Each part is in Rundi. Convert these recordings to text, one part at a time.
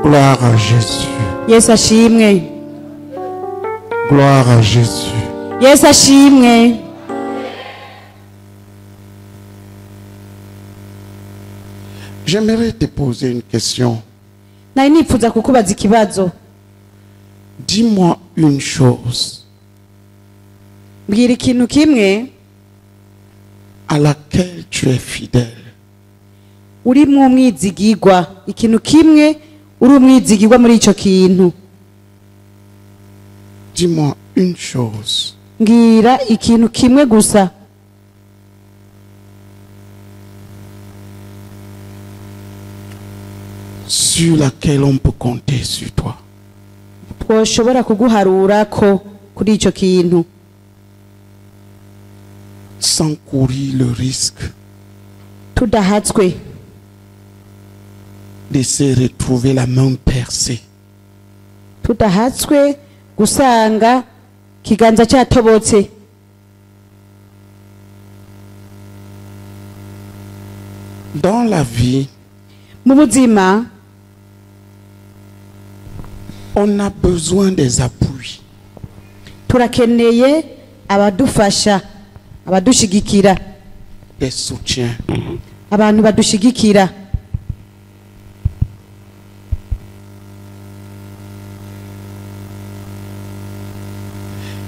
Gloire à Jésus. Yesu ashimwe. Gloire à Jésus. Yesu ashimwe. J'aimerais te poser une question. Nari nipfuza kukubaza ikibazo. Dis-moi une chose Mbwira ikintu kimwe à laquelle tu es fidèle. urimwo umwizigirwa. Ikintu kimwe uri umwizigirwa muri ico kintu. Dis-moi une chose Mbwira ikintu kimwe gusa sur laquelle on peut compter sur toi. twoshobora kuguharurako kuri ico kintu Sans courir le risque tudahatswe de se retrouver la main percée. tudahatswe gusanga kiganza cyatobotse. Dans la vie, Mu buzima on a besoin des appuis. turakeneye abadufasha, abadushigikira, Des soutiens. abantu badushigikira.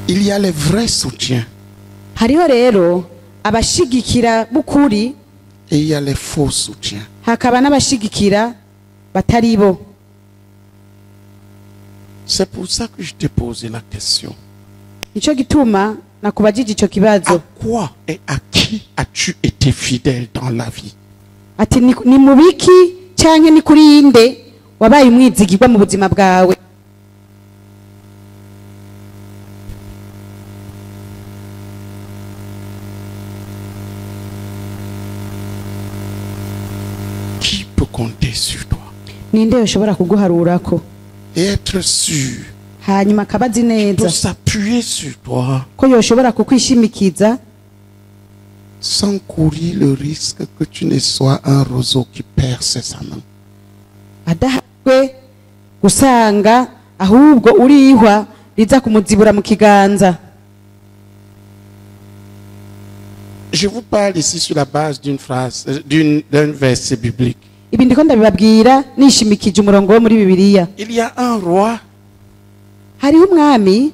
Il y a les vrais soutiens Hariho rero abashigikira bukuri, et il y a les faux soutiens. hakaba n'abashigikira batari bo. C'est pour ça que je t'ai posé la question. Nico gituma nakubajije ico À kibazo quoi et à qui as-tu été fidèle dans la vie? ati ni mubiki canke ni kuri inde wabaye umwizigirwa mu buzima bwawe. Qui peut compter sur toi? Ninde yoshobora kuguharurako Et être sûr hanyuma akabazi de neza s'appuyer sur toi ko yoshobora kukwishimikiza sans courir le risque que tu ne sois un roseau qui perce sa main. adahakwe gusanga ahubwo urihwa riza kumuzibura mu kiganza. Je vous parle ici sur la base d'une phrase, d'un verset biblique. Ibi ndiko ndabibabwira nishimikije umurongo wo muri Bibiliya. Il y a un roi Hariho umwami,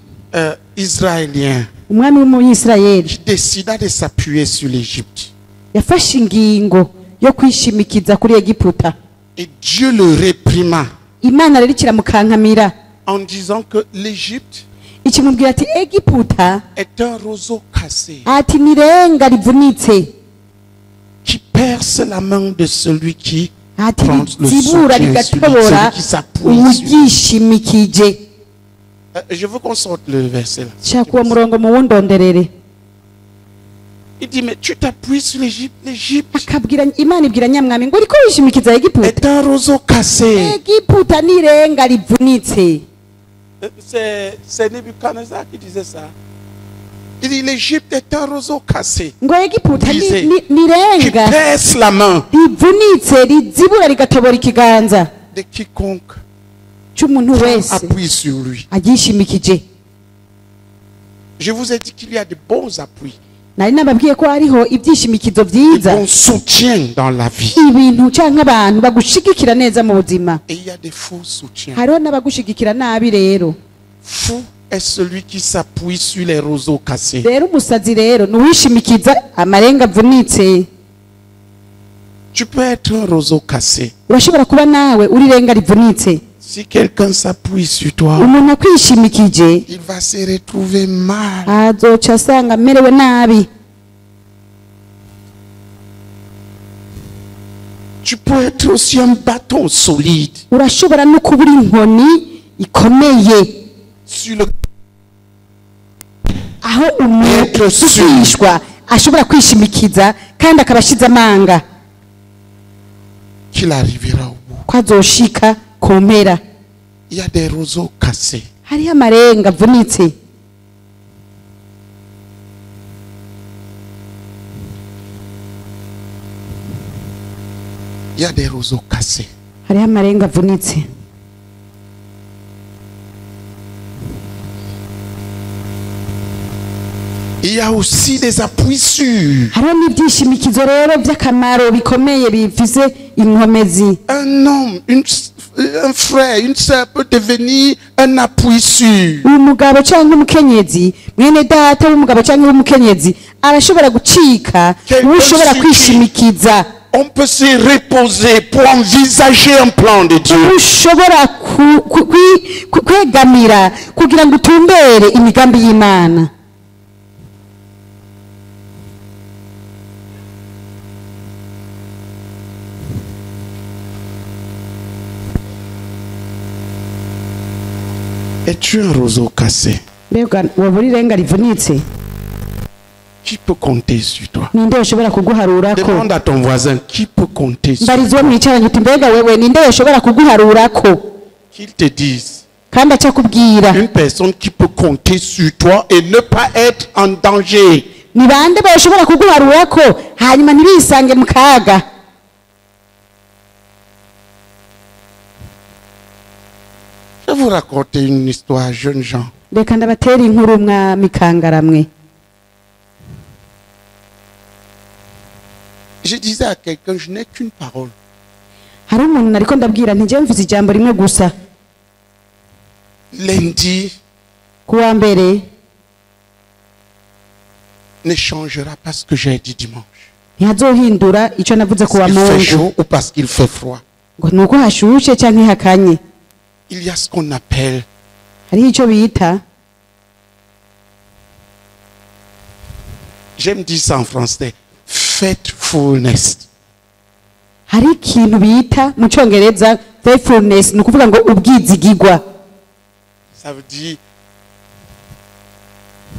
israélien umwami w'umuyisirayeli qui décida de s'appuyer sur l'Égypte. yafashe ingingo yo kwishimikiza kuri Egiputa. Et Dieu le réprima Imana rero kiramukankamira en disant que l'Égypte ikimubwira ati Egiputa est un roseau cassé ati nirenga rivunitse, qui perce la main de celui qui ati prend le rizibura soutien sur lui, rigatobora celui qui s'appuie sur lui. uwugishimikije. Je veux qu'on sorte le verset là. Shaka uwo murongo muwundonderere. Il dit, mais tu t'appuies sur l'Égypte. L'Égypte Akabwira Imana ibwira nyamwami ngo uriko wishimikiza Egiputa. est un roseau cassé. Egiputa nirenga rivunitse. C'est Nebuchadnezzar qui disait ça. Il dit, l'Égypte est un roseau cassé Ngo Egiputa Brisé. ni qui nirenga perce la main rivunitse rizibura rigatobora ikiganza de quiconque cy'umuntu wese appuie sur lui. agishimikije. Je vous ai dit qu'il y a de bons appuis, Nari nababwiye ko hariho ibyishimikizo de byiza, bons soutiens dans la vie. ibintu canke abantu bagushigikira neza mu buzima. Et il y a des faux soutiens. Hariho n'abagushigikira nabi rero. Fou est celui qui s'appuie sur les roseaux cassés. Rero umusazi rero nuwishimikiza amarenga avunitse. Tu peux être un roseau cassé. Urashobora kuba nawe uri renga rivunitse. Si quelqu'un s'appuie sur toi, Umuntu akwishimikije il va se retrouver mal. azoca asanga amerewe nabi. Tu peux être aussi un bâton solide Urashobora no kubura inkoni ikomeye sur le aho umuntu usukishwa ashobora kwishimikiza kandi akabashiza amanga qu'il arrivera au bout. ko azoshika ku mpera. Il y a des roseaux cassés. Hariho amarenga avunitse. Il y a des roseaux cassés. Hariho amarenga avunitse. Il y a aussi des appuis sûrs. hariho n'ibyishimikizo rero by'akamaro bikomeye bifise inkomezi. Un homme, un frère, une sœur peut devenir un appui sûr. umugabo cyangwa umukenyezi, mwene data w'umugabo cyangwa w'umukenyezi arashobora gucika, ushobora kwishimikiza, On peut se reposer pour envisager un plan de Dieu. ushobora kwegamira kugira ngo utumbere imigambi y'Imana. Es-tu un roseau cassé? Mbega waba uri irenga rivunitse? Qui peut compter sur toi? Ninde ushobora kuguharurako? Demande à ton voisin qui peut compter sur Mbarizo toi. mwicaranye uti mbega wewe ninde ushobora kuguharurako? Qu'il te dise. Kandi acakubwira. Une personne qui peut compter sur toi et ne pas être en danger. Ni bande bashobora kuguharurako hanyuma ntibisange mu kaga? Je vais vous raconter une histoire, jeunes gens. Reka ndabatera inkuru mwami kangaramwe. Je disais à quelqu'un, je n'ai qu'une parole. Hari umuntu nariko ndabwira nti je mvuze ijambo rimwe gusa. Lundi Kuwa mbere ne changera pas ce que j'ai dit dimanche. ntihazohindura ico navuze kuwa Parce qu'il fait Mungu. chaud ou parce qu'il fait froid. Ngo nuko hashushe canke hakanye. Il y a ce qu'on appelle Hariho ico bita, j'aime dire ça en français, faithfulness. hari ikintu bita mu Congereza faithfulness, ni ukuvuga ngo ubwizigigwa. Ça veut dire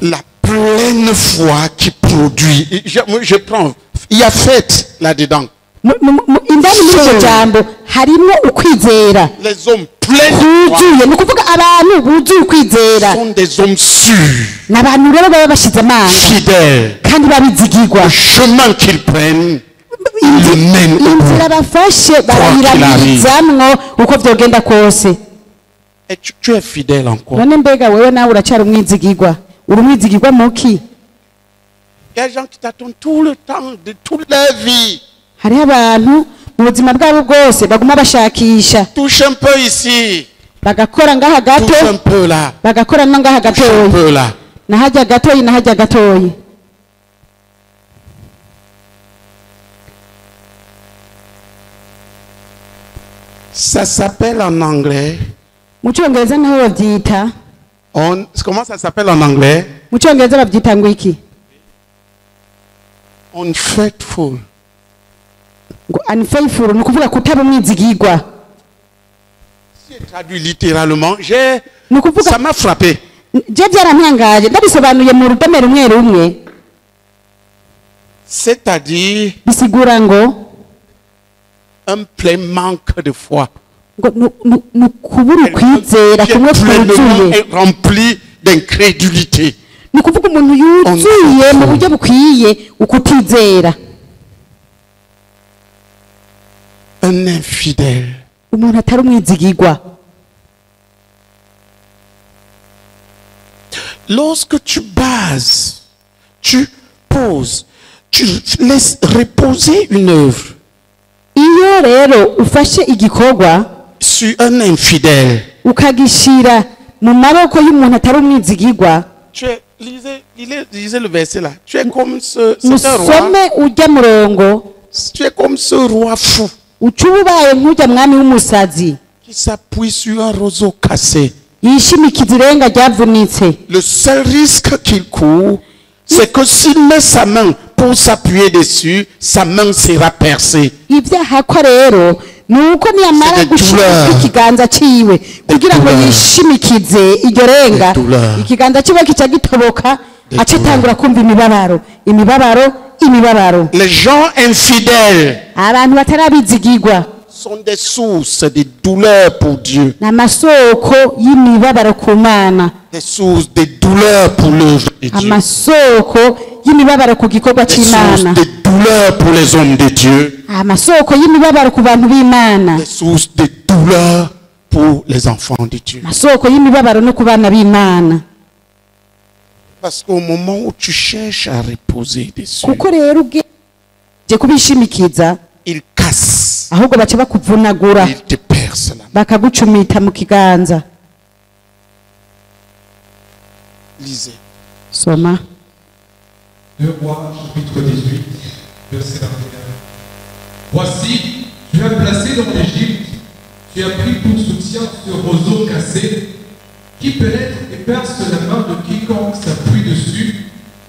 la pleine foi qui produit. Je prends, il y a fête là-dedans. Indani muri iryo jambo harimo ukwizera Les hommes pleins de foi kuzuye, ni ukuvuga abantu buzuye ukwizera, sont des hommes sûrs, ni abantu rero baba bashize amanga fidèles. kandi babizigigwa. Le chemin qu'ils prennent, ils le mènent au Inzira bout. bafashe barayirabirizamwo uko vyogenda kose. Et tu es fidèle encore. None mbega wewe nawe uracyari umwizigigwa? Uri umwizigigwa muki? Il y a des gens qui t'attendent tout le temps, de toute leur vie. Hariho abantu mu buzima bwabo bwose baguma bashakisha, Touche un peu ici, bagakora ngaha gato, touche un peu là, bagakora no ngaha touche un gatoyi, peu là. nahajya gatoyi nahajya gatoyi. Ça s'appelle en anglais. Mu Congereza naho bavyita, Comment ça s'appelle en anglais? mu Congereza bavyita ngo iki? Unfaithful. Ngo unfaithful, ni ukuvuga kutaba umwizigigwa. Si je traduis littéralement, Ni ukuvuga ça m'a frappé. je byarantangaje ndabisobanuye mu rudome rumwe rumwe, C'est-à-dire bisigura ngo un plein manque de foi. ni ukubura ukwizera Qui est kumwe pleinement kuzuye, et rempli d'incrédulité. ni ukuvuga umuntu yuzuye mu buryo bukwiye ukutizera. Un infidèle. Umuntu atari umwizigigwa. Lorsque tu bases, tu poses, tu laisses reposer une œuvre Iyo rero ufashe igikorwa sur un infidèle, ukagishira mu maboko y'umuntu atari umwizigigwa, lisez le verset là. Tu es comme ce roi, musome ujya murongo, tu es comme ce roi fou uca ubaye nk'ujya mwami w'umusazi qui s'appuie sur un roseau cassé. yishimikiza irenga ryavunitse. Le seul risque qu'il court, c'est que s'il met sa main pour s'appuyer dessus, sa main sera percée. Ibyaha ko rero ni uko niyamara C'est des gushira douleurs. ikiganza ciwe kugira ngo douleurs. yishimikize iryo renga, Des douleurs. ikiganza ciwe kica gitoboka, Des aca atangura kumva imibabaro. Les gens infidèles Abantu batarabizigigwa sont des sources de douleurs pour Dieu, n'amasoko y'imibabaro ku Mana, des sources de douleurs pour l'œuvre de Dieu, amasoko y'imibabaro ku gikorwa des sources c'Imana, de douleurs pour les hommes de Dieu, amasoko y'imibabaro ku bantu b'Imana, des sources de douleurs pour les enfants de Dieu. amasoko y'imibabaro no ku bana b'Imana. Parce qu'au moment où tu cherches à reposer dessus, kuko rero ugiye kubishimikiza il casse, ahubwo baca bakuvunagura il te perce la main. bakagucumita mu kiganza. Lisez. Soma 2 Rois, chapitre 18, verset 21. Voici, tu as placé dans l'Égypte, tu as pris pour soutien ce roseau cassé, qui pénètre et perce la main de quiconque s'appuie dessus.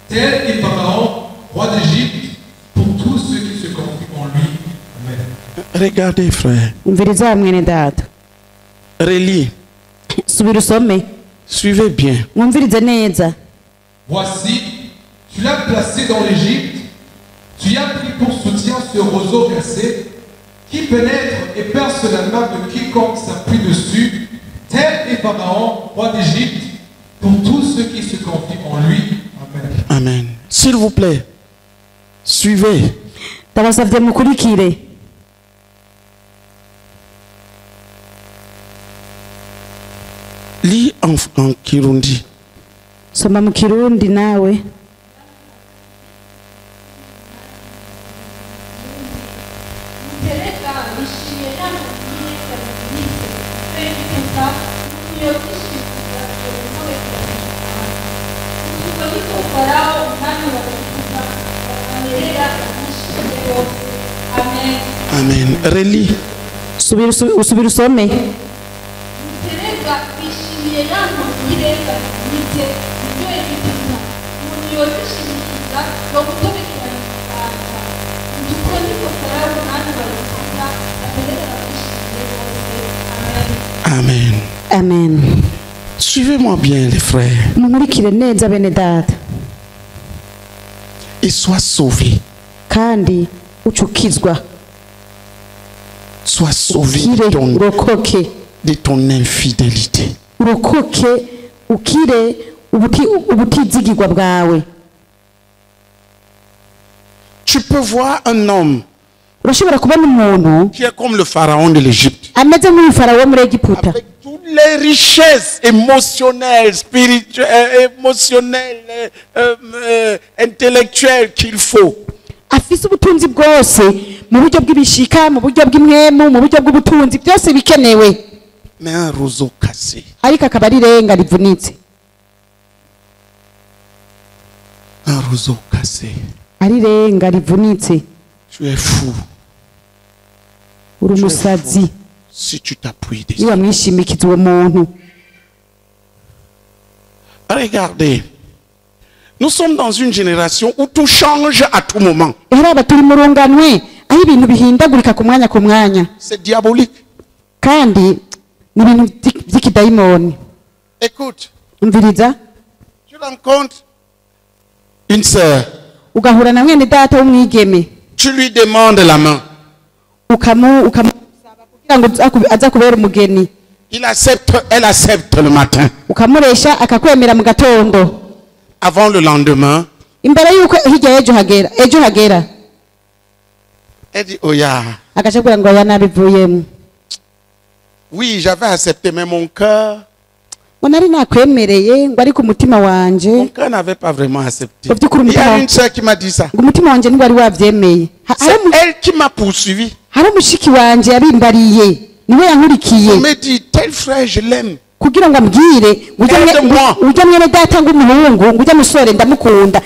Tel est Pharaon, roi d'Égypte, pour tous ceux qui se confient en lui. Amen. Regardez, frère. umviriza mwene data, Relis. subira usome Suivez bien. mwumvirize neza. Voici, tu l'as placé dans l'Égypte, tu as pris pour soutien ce roseau cassé, qui pénètre et perce la main de quiconque s'appuie dessus. Tel est Pharaon, roi d'Égypte, pour tous ceux qui se confient en lui. Amen. Amen. S'il vous plaît, suivez. Ndabasavye mukurikire. Lis en Kirundi. Soma mu Kirundi nawe. Amen. Relis. Usubira usome. Amen. Amen. Suivez-moi bien, les frères. Mumurikire neza bene data Et sois sauvé. kandi ucukizwa Sois sauvé ukire urokoke de ton infidélité. urokoke ukire ubutizigirwa bwawe. Tu peux voir un homme Urashobora kubona umuntu qui est comme le pharaon de l'Égypte, ameze nk'umufarawo wo muri Egiputa avec toutes les richesses émotionnelles, spirituelles, émotionnelles, intellectuelles qu'il faut. afise ubutunzi bwose mu buryo bw'ibishika, mu buryo bw'imwemu, mu buryo bw'ubutunzi byose bikenewe, Mais un roseau cassé. ariko akaba ari irenga rivunitse. Un roseau cassé. Ari irenga rivunitse. Tu es fou Uri umusazi si tu t'appuies dessus. iyo wamwishimikiza uwo muntu. Regardez, nous sommes dans une génération où tout change à tout moment. Rero aba turi mu runganwe aho ibintu bihindagurika ku mwanya ku mwanya, C'est diabolique. kandi ni ibintu by'ikidayimoni. Écoute, Umviriza, tu rencontres une sœur, ugahura na mwene data w'umwigeme tu lui demandes la main. ukamusaba kugira ngo aza kubera umugeni, Il accepte, elle accepte le matin. ukamuresha akakwemera mu gatondo, Avant le lendemain, imbere yuko hirya ejo hagera elle dit, oh ya, agaca kugira ngo yanabivuyemo. oui, j'avais accepté, mais mon cœur ngo nari nakwemereye ngo ariko umutima wanje, Mon cœur n'avait pas vraiment accepté. Au petit coup, Il y a une sœur qui m'a dit ça. ngo umutima wanje ntiwari wavyemeye. C'est elle qui m'a poursuivi. Hari umushiki wanje yabimbariye, niwe yankurikiye Elle me dit, tel frère, je l'aime. kugira ngo ambwire ujya mwene data ng'umuhungu ngo ujya musore ndamukunda.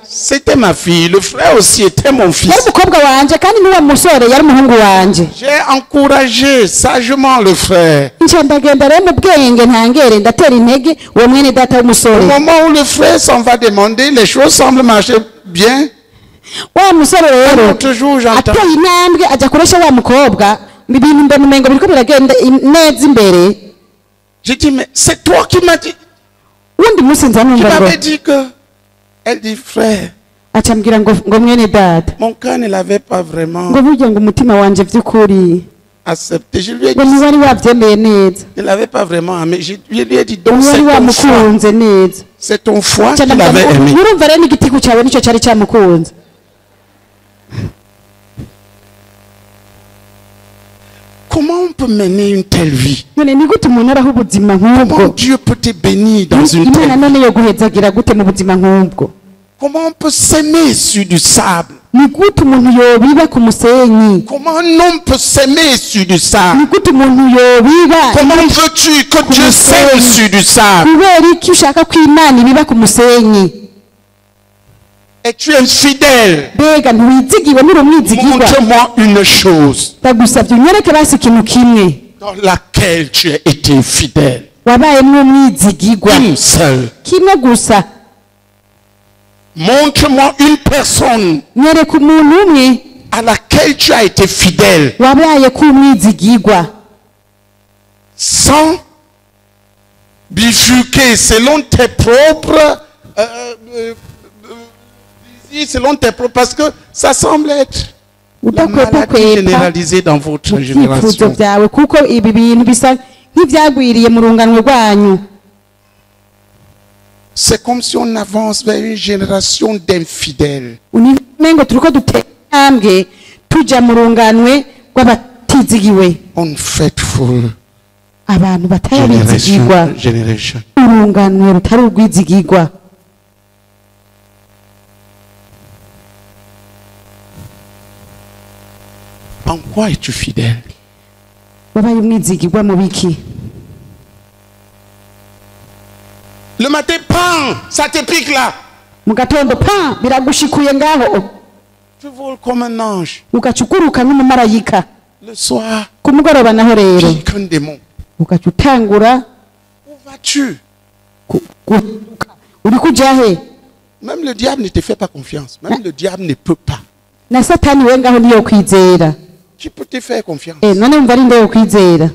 C'était ma fille. Le frère aussi était mon Yari fils. umukobwa wanje kandi n'uwo musore yari umuhungu wanje. J'ai encouragé sagement le frère. Nca ndagenda rero mu bwenge ntangere ndatera intege uwo mwene data Au w'umusore. moment où le frère s'en va demander, les choses semblent marcher bien. Wa musore rero L'autre jour, j'entends. ateye intambwe ajya kuresha wa mukobwa, ibintu mbona umengo biriko biragenda neza imbere. J'ai dit, mais c'est toi qui m'as dit. Wundi munsi nza Tu numva ngo m'avais dit que. Elle dit, frère, acambwira ngo mwene data mon cœur ne l'avait pas vraiment ngo burya ngo umutima wanje vy'ukuri accepté. Je lui ai ngo dit, ntiwari wavyemeye neza, je ne l'avais pas vraiment aimé. Je lui ai dit, donc ntiwari c'est ton foi. wamukunze neza. C'est ton foi Nca qui l'avait ndamubwira aimé. ngo urumva rero n'igitigu cawe nico cari camukunze. comment on peut mener une telle vie? none ni gute umuntu araho ubuzima nk'ubwo Comment Dieu peut te bénir dans une telle imana vie? none yo guhezagira gute mu buzima nk'ubwo Comment on peut s'aimer sur du sable? ni gute umuntu yobiba ku musenyi Comment un homme peut s'aimer sur du sable? ni gute umuntu yobiba Comment veux-tu que Dieu s'aime sur du sable? kubera iki ushaka ko imana ibiba ku musenyi Et tu es infidèle. mbega ntiwizigiwe nturi umwizigirwa Montre-moi une chose ndagusabye unyereke basi ikintu kimwe dans laquelle tu as été fidèle. wabayemwo umwizigirwa Une seule. kimwe gusa Montre-moi une personne nyereka umuntu umwe à laquelle tu as été fidèle wabaye ko umwizigirwa sans bifurquer selon tes propres désirs, selon tes propres, parce que ça semble être la maladie udakwepakwepa généralisée dans votre mu byifuzo génération. byawe kuko ibi bintu bisa nk'ibyagwiriye mu rungano rwanyu C'est comme si on avance vers une génération d'infidèles. ngo turiko dutera intambwe tuja mu runganwe rw'abatizigiwe Unfaithful abantu batayabizigirwa generation. urunganwe rutari urwizigirwa En quoi es-tu fidèle? wabaye umwizigirwa mu biki Le matin, pan, ça te pique là. mu gatondo pa biragushikuye ngaho Tu voles comme un ange. ugacukuruka nk'umumarayika Le soir, ku mugoroba naho rero pique un démon. ugaca utangura Où vas-tu? uri kuja he Même le diable ne te fait pas confiance. Même le diable ne peut pas. na satani we ngaho niyo kwizera Qui peut te faire confiance? none wumva ari nde yo kwizera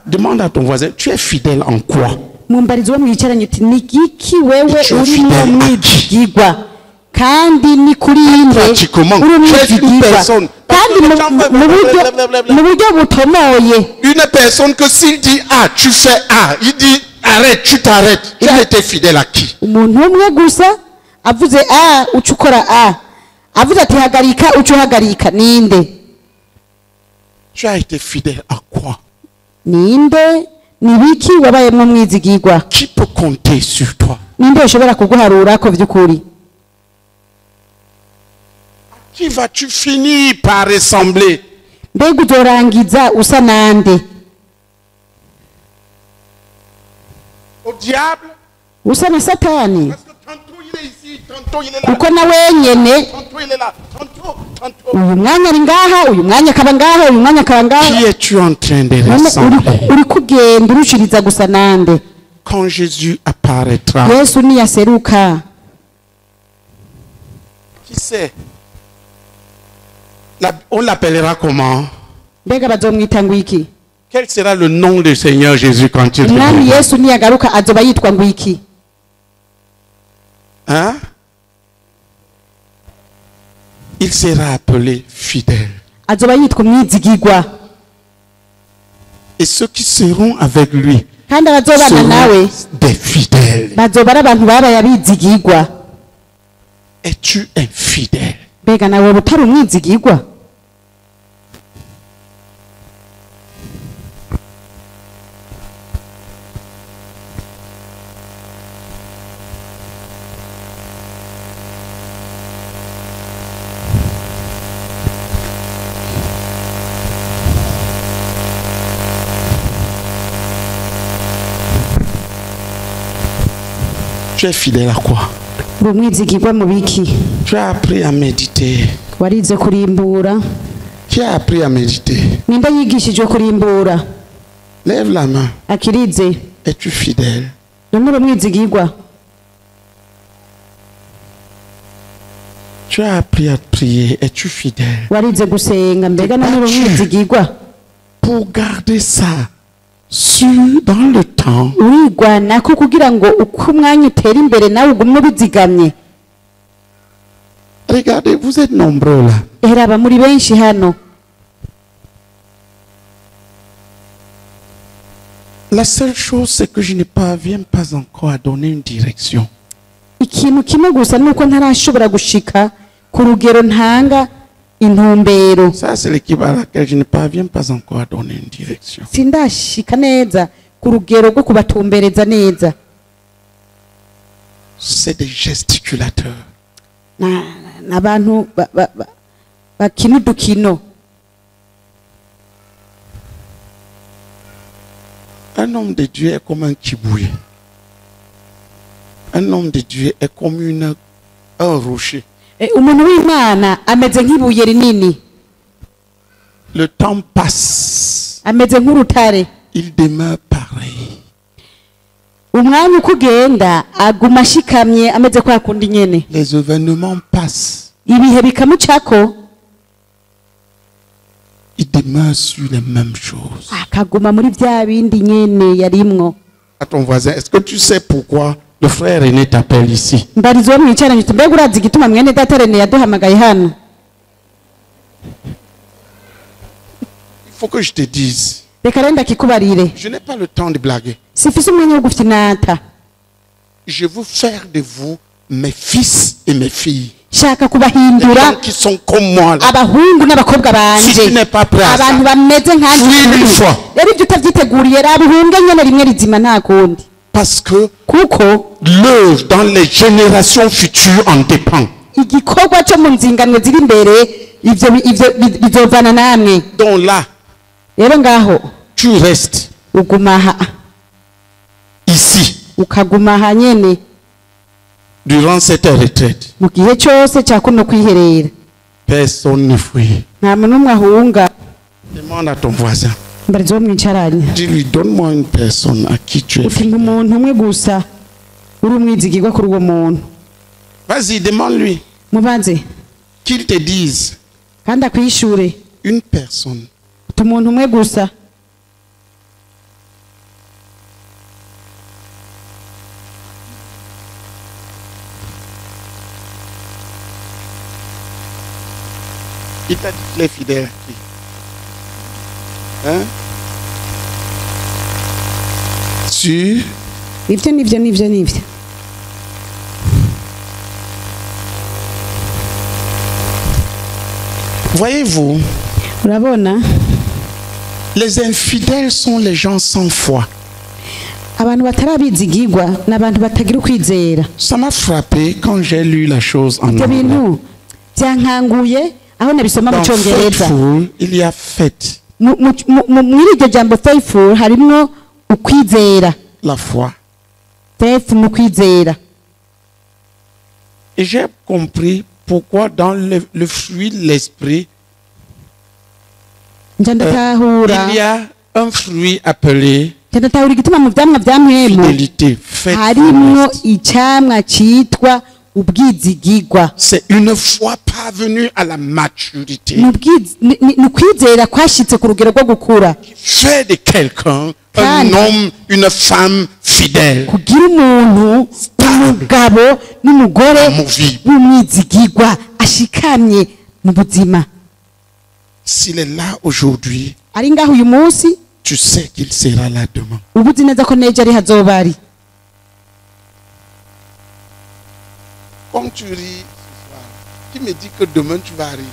Demande à ton voisin, tu es fidèle en quoi? mumbarizi wo mwicaranye uti ni giki wewe Icyo urimo fidèle mwizigirwa kandi ni kuri inde Pratiquement, uri tu es une umwizigirwa personne. kandi mu buryo butomoye Une personne que s'il dit A, tu fais A. Il dit arrête, tu t'arrêtes. Tu as été fidèle à qui? umuntu umwe gusa avuze a uca ukora a avuze ati hagarika uca uhagarika ninde Tu as été fidèle à quoi? ninde ni biki wabayemwo mwizigirwa Qui peut compter sur toi? ninde ushobora kuguharurako vy'ukuri Qui vas-tu finir par ressembler? mbega uzorangiza usa nande Au diable? usa na satani Parce que tantôt il est ici, tantôt il est là, kuko na wenyene tantôt il est là, tantôt. uyu mwanya ari ngaha uyu mwanya akaba ngaha uyu mwanya akaba ngaha Qui es-tu en train de none ressembler? uri kugenda urushiriza gusa nande Quand Jésus apparaîtra, yesu niyaseruka qui sait? On l'appellera comment? mbega bazomwita ngo iki Quel sera le nom du Seigneur Jésus quand il umwami reviendra? yesu niyagaruka azoba yitwa ngo iki Hein? Il sera appelé fidèle. azoba yitwa umwizigirwa Et ceux qui seront avec lui kandi abazobana nawe seront des fidèles. bazoba ari abantu babaye abizigirwa Es-tu infidèle? mbega nawe butari umwizigirwa Tu es fidèle à quoi? uri umwizigirwa mu biki Tu as appris à méditer. warize kurimbura Qui a appris à méditer? ninde yigishijwe kurimbura Lève la main. akirize Es-tu fidèle? none uri umwizigirwa Tu as appris à prier. Es-tu fidèle? warize gusenga mbega none uri umwizigirwa Pour garder ça sur dans le temps, urigwanako kugira ngo uko umwanya utera imbere nawe ugume ubizigamye regardez, vous êtes nombreux là. eraba muri benshi hano La seule chose, c'est que je ne parviens pas encore à donner une direction. ikintu kimwe gusa nuko ntarashobora gushika ku rugero ntanga intumbero. Ça, c'est l'équipe à laquelle je ne parviens pas encore à donner une direction. Sindashika neza ku rugero rwo kubatumbereza neza. C'est des gesticulateurs. N'abantu bakina udukino. Un homme de Dieu est comme un kiboué. Un homme de Dieu est comme un rocher. Umuntu w'Imana ameze nk'ibuye rinini. Le temps passe. Ameze nk'urutare. Il demeure pareil. Umwanya uko ugenda aguma ashikamye ameze kwa kundi nyene. Les événements passent. Ibihe bikamucako. Il demeure sur les mêmes choses. Akaguma muri vya bindi nyene yarimwo. À ton voisin, est-ce que tu sais pourquoi le frère René t'appelle ici? Mbarizo mwicaranye tumbega urazi igituma mwene data René yaduhamagaye hano. Il faut que je te dise. Reka renda kikubarire. Je n'ai pas le temps de blaguer. Sifise umwanya wo gufinata. Je veux faire de vous mes fils et mes filles. Shaka Des kubahindura gens qui sont comme moi là. abahungu n'abakobwa banje. Si tu n'es pas prêt à ça, Abantu bameze fuis nkanje. une fois. Rero ibyo utavyiteguriye rabuhunge nyene rimwe rizima nta kundi. Parce que Kuko l'œuvre dans les générations futures en dépend. igikorwa cyo mu nzinganwe ziri imbere ivyo bizovana namwe. Donc là, Rero ngaho tu restes ugumaha ici ukagumaha nyene durant cette retraite. mu gihe cyose cya kuno kwiherera. Personne ne fuit. Nta muntu umwe ahunga. Demande à ton voisin. Mbarizo mwicaranye. Dis-lui, donne-moi une personne à qui tu es Uti fidèle. umuntu umwe gusa uri umwizigirwa kuri uwo muntu. Vas-y, demande-lui Mubanze qu'il te dise kandi akwishure. une personne. Uti umuntu umwe gusa. Il t'a dit qu'il est fidèle à qui? Hein? Sûr? Ivyo nivyo. Voyez-vous, Urabona les infidèles sont les gens sans foi. abantu batarabizigirwa n'abantu batagira ukwizera. Ça m'a frappé quand j'ai lu la chose en Ibyo anglais. bintu byankanguye aho nabisoma mu Dans cyongereza. faithful, il y a fête, Muri iryo jambo faithful harimwo ukwizera. la foi. Faith mu kwizera. Et j'ai compris pourquoi dans le fruit de l'esprit, Ndatahura. il y a un fruit appelé Ndatahura igituma mu vyamwa vya mpwemu fidélité. harimwo Faithfulness. icamwa citwa ubwizigirwa. C'est une foi parvenue à la maturité. Ni ukwizera kwashitse ku rugero rwo gukura. Fait de quelqu'un un Kandi. homme, une femme fidèle. Kugira umuntu umugabo n'umugore Amovible. w'umwizigirwa ashikamye mu buzima. S'il est là aujourd'hui, Ari ngaho uyu munsi tu sais qu'il sera là demain. uba uzi neza ko nejo ari hazoba ari. Comme tu ris ce soir, tu me dis que demain tu vas rire.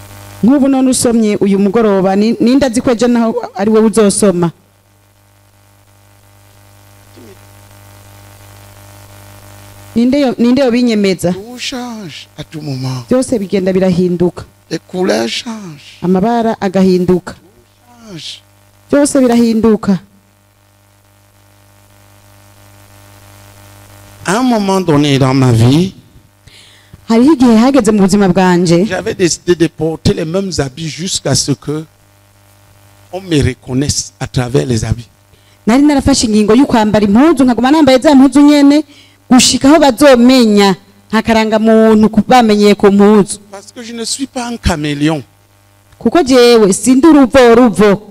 Nk'ubu none usomye uyu mugoroba ninde azi ko ejo naho ari wowe uzosoma. Ninde yobinyemeza. Tout change à tout moment. Byose bigenda birahinduka. Les couleurs changent. Amabara agahinduka. Change. Byose birahinduka. À un moment donné dans ma vie, Hariho igihe hageze mu buzima bwanje j'avais décidé de porter les mêmes habits jusqu'à ce que on me reconnaisse à travers les habits. nari narafashe ingingo y'ukwambara impuzu nkaguma nambaye za mpuzu nyene gushika aho bazomenya nkakaranga muntu bamenyeye ku mpuzu. Parce que je ne suis pas un caméléon. Kuko jewe sindi uruvo.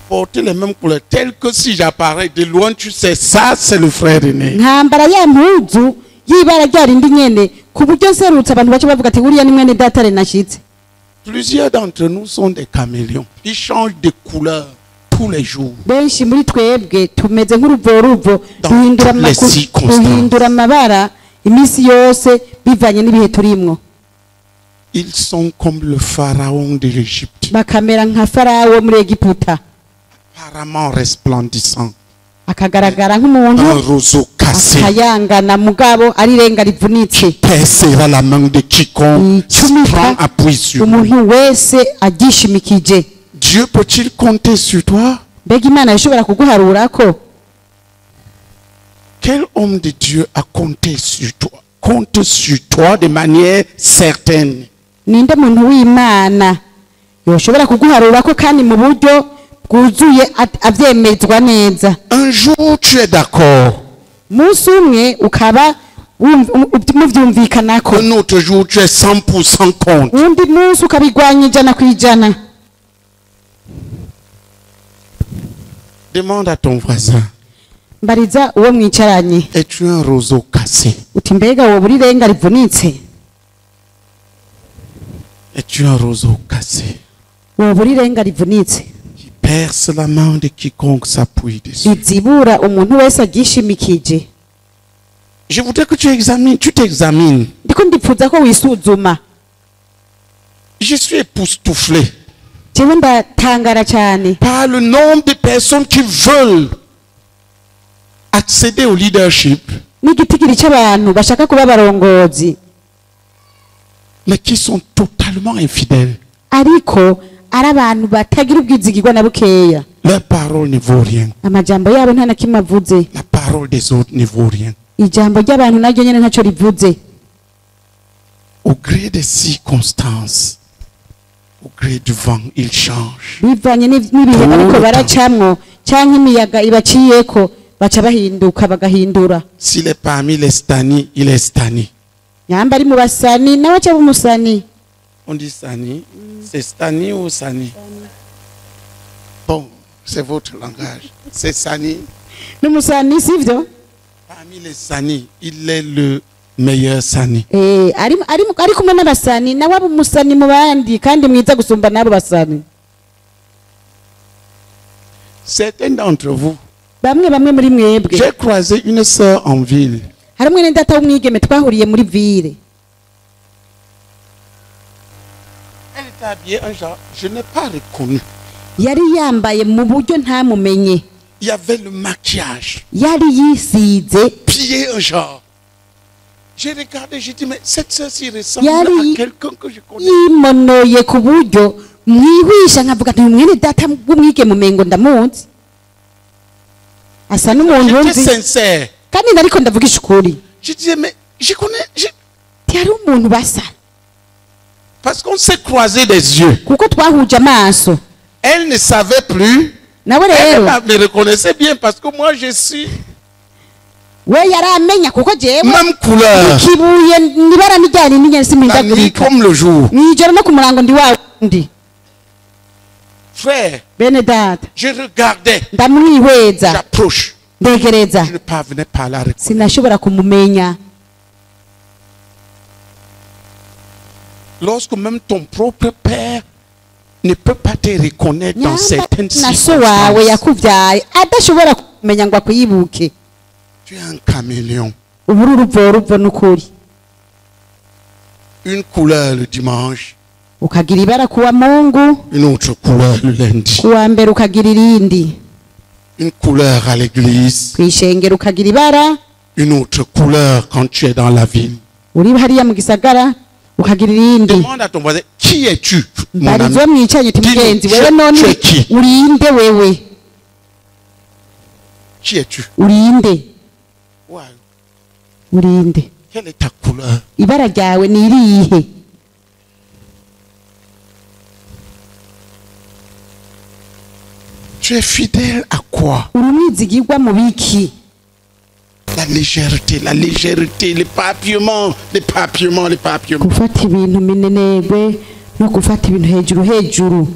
Porter les mêmes couleurs, telles que si j'apparais de loin, tu sais, ça c'est le frère aîné. Nkambara ya mpuzu y'ibara rya rindi nyene ku buryo nserutse abantu bace bavuga ati buriya ni mwene data Renashitse. Plusieurs d'entre nous sont des caméléons. Ils changent de couleur tous les jours. benshi muri twebwe tumeze nk'uruvoruvo Dans duhindura toutes les amaku- circonstances. duhindura amabara iminsi yose bivanye n'ibihe turimwo Ils sont comme le pharaon de l'Égypte, bakamera nka farawo muri egiputa apparemment resplendissant, akagaragara nk'umuntu un roseau cassé. akayangana mugabo ari irenga rivunitse Percera la main de quiconque se icumita prend appui sur lui. umuntu wese agishimikije Dieu peut-il compter sur toi? mbega imana ishobora kuguharurako Quel homme de Dieu a compté sur toi? Compte sur toi de manière certaine. ninde muntu w'imana yoshobora kuguharurako kandi mu buryo bwuzuye avyemezwa neza Un jour tu es d'accord, umunsi umwe ukaba muvyumvikanako un autre jour tu es 100% contre. uwundi munsi ukabigwanya ijana ku ijana Demande à ton voisin, mbariza uwo mwicaranye es-tu un roseau cassé? uti mbega wowe uri irenga rivunitse Es-tu un roseau cassé wowe uri irenga rivunitse qui perce la main de quiconque s'appuie dessus? rizibura umuntu wese agishimikije Je voudrais que tu t'examines. ndiko ndipfuza ko wisuzuma Je suis époustouflé jewe ndatangara cyane par le nombre de personnes qui veulent accéder au leadership, n'igitigiri cy'abantu bashaka kuba abarongozi mais qui sont totalement infidèles. ariko ari abantu batagira ubwizigirwa na bukeya Leur parole ne vaut rien. amajambo yabo nta na kimwe avuze La parole des autres ne vaut rien. ijambo ry'abantu naryo nyene ntacyo rivuze Au gré des circonstances, au gré du vent, ils changent. bivanye n'ibihe bariko baracamwo cyangwa imiyaga ibaciyeko baca bahinduka bagahindura S'il est parmi les stani, il est stani. nyamba ari mu basani nawe aca b'umusani On dit stani. C'est stani ou sani? Bon, c'est votre langage. C'est sani. n'umusani sivyo Parmi les sani, il est le meilleur sani. ari kumwe n'abasani nawe aba umusani mu bandi kandi mwiza gusumba n'abo basani Certains d'entre vous, bamwe muri mwebwe j'ai croisé une sœur en ville. hari umwe n'indata w'umwigeme twahuriye muri vire Elle était habillée un genre, je n'ai pas reconnu. yari yambaye mu buryo ntamumenye Il y avait le maquillage, yari yisize pied un genre. J'ai regardé, j'ai dit, mais cette sœur-ci ressemble Yari- à quelqu'un que je connais. yimonoye ku buryo mwihwisha nkavuga nti mwene data w'umwigeme umengo ndamuzi asa n'umuntu J'étais nzi sincère. kandi nariko ndavugisha ukuri Je disais, mais je connais, ntiyari umuntu basa parce qu'on s'est croisé des yeux. kuko twahuje amaso Elle ne savait plus. nawe Elle rero me reconnaissait bien parce que moi je suis we yaramenya kuko jewe même couleur. ikibuye nibara nijyanye n'inyene La nuit simindagurika comme le jour. mwijoro no ku murango ndi wa wundi Frère, bene data je regardais. ndamwihweza J'approche. ndegereza Je ne parvenais pas à la reconnaître. sinashobora kumumenya Lorsque même ton propre père ne peut pas te reconnaître dans nyamba certaines na so wawe circonstances, yakuvyaye adashobora kumenya ngo akwibuke tu es un caméléon. ubu uri uruvoruvo n'ukuri Une couleur le dimanche, ukagira ibara kuwa mungu une autre couleur le lundi, kuwa mbere ukagira irindi une couleur à l'église, kwishengera ukagira ibara une autre couleur quand tu es dans la ville. uri hariya mu gisagara ukagira irindi Demande à ton voisin, qui es-tu, mon ami? mbarizo mwicanye ti Dis-nous, mugenzi tu wewe es none qui? urinde wewe Qui es-tu? urinde Ouais. urinde Quelle est ta couleur? ibara ryawe ni irihe Tu es fidèle à quoi? uri umwizigirwa mu biki La légèreté, le papillement, les papillements. gufata ibintu minenegwe no gufata ibintu hejuru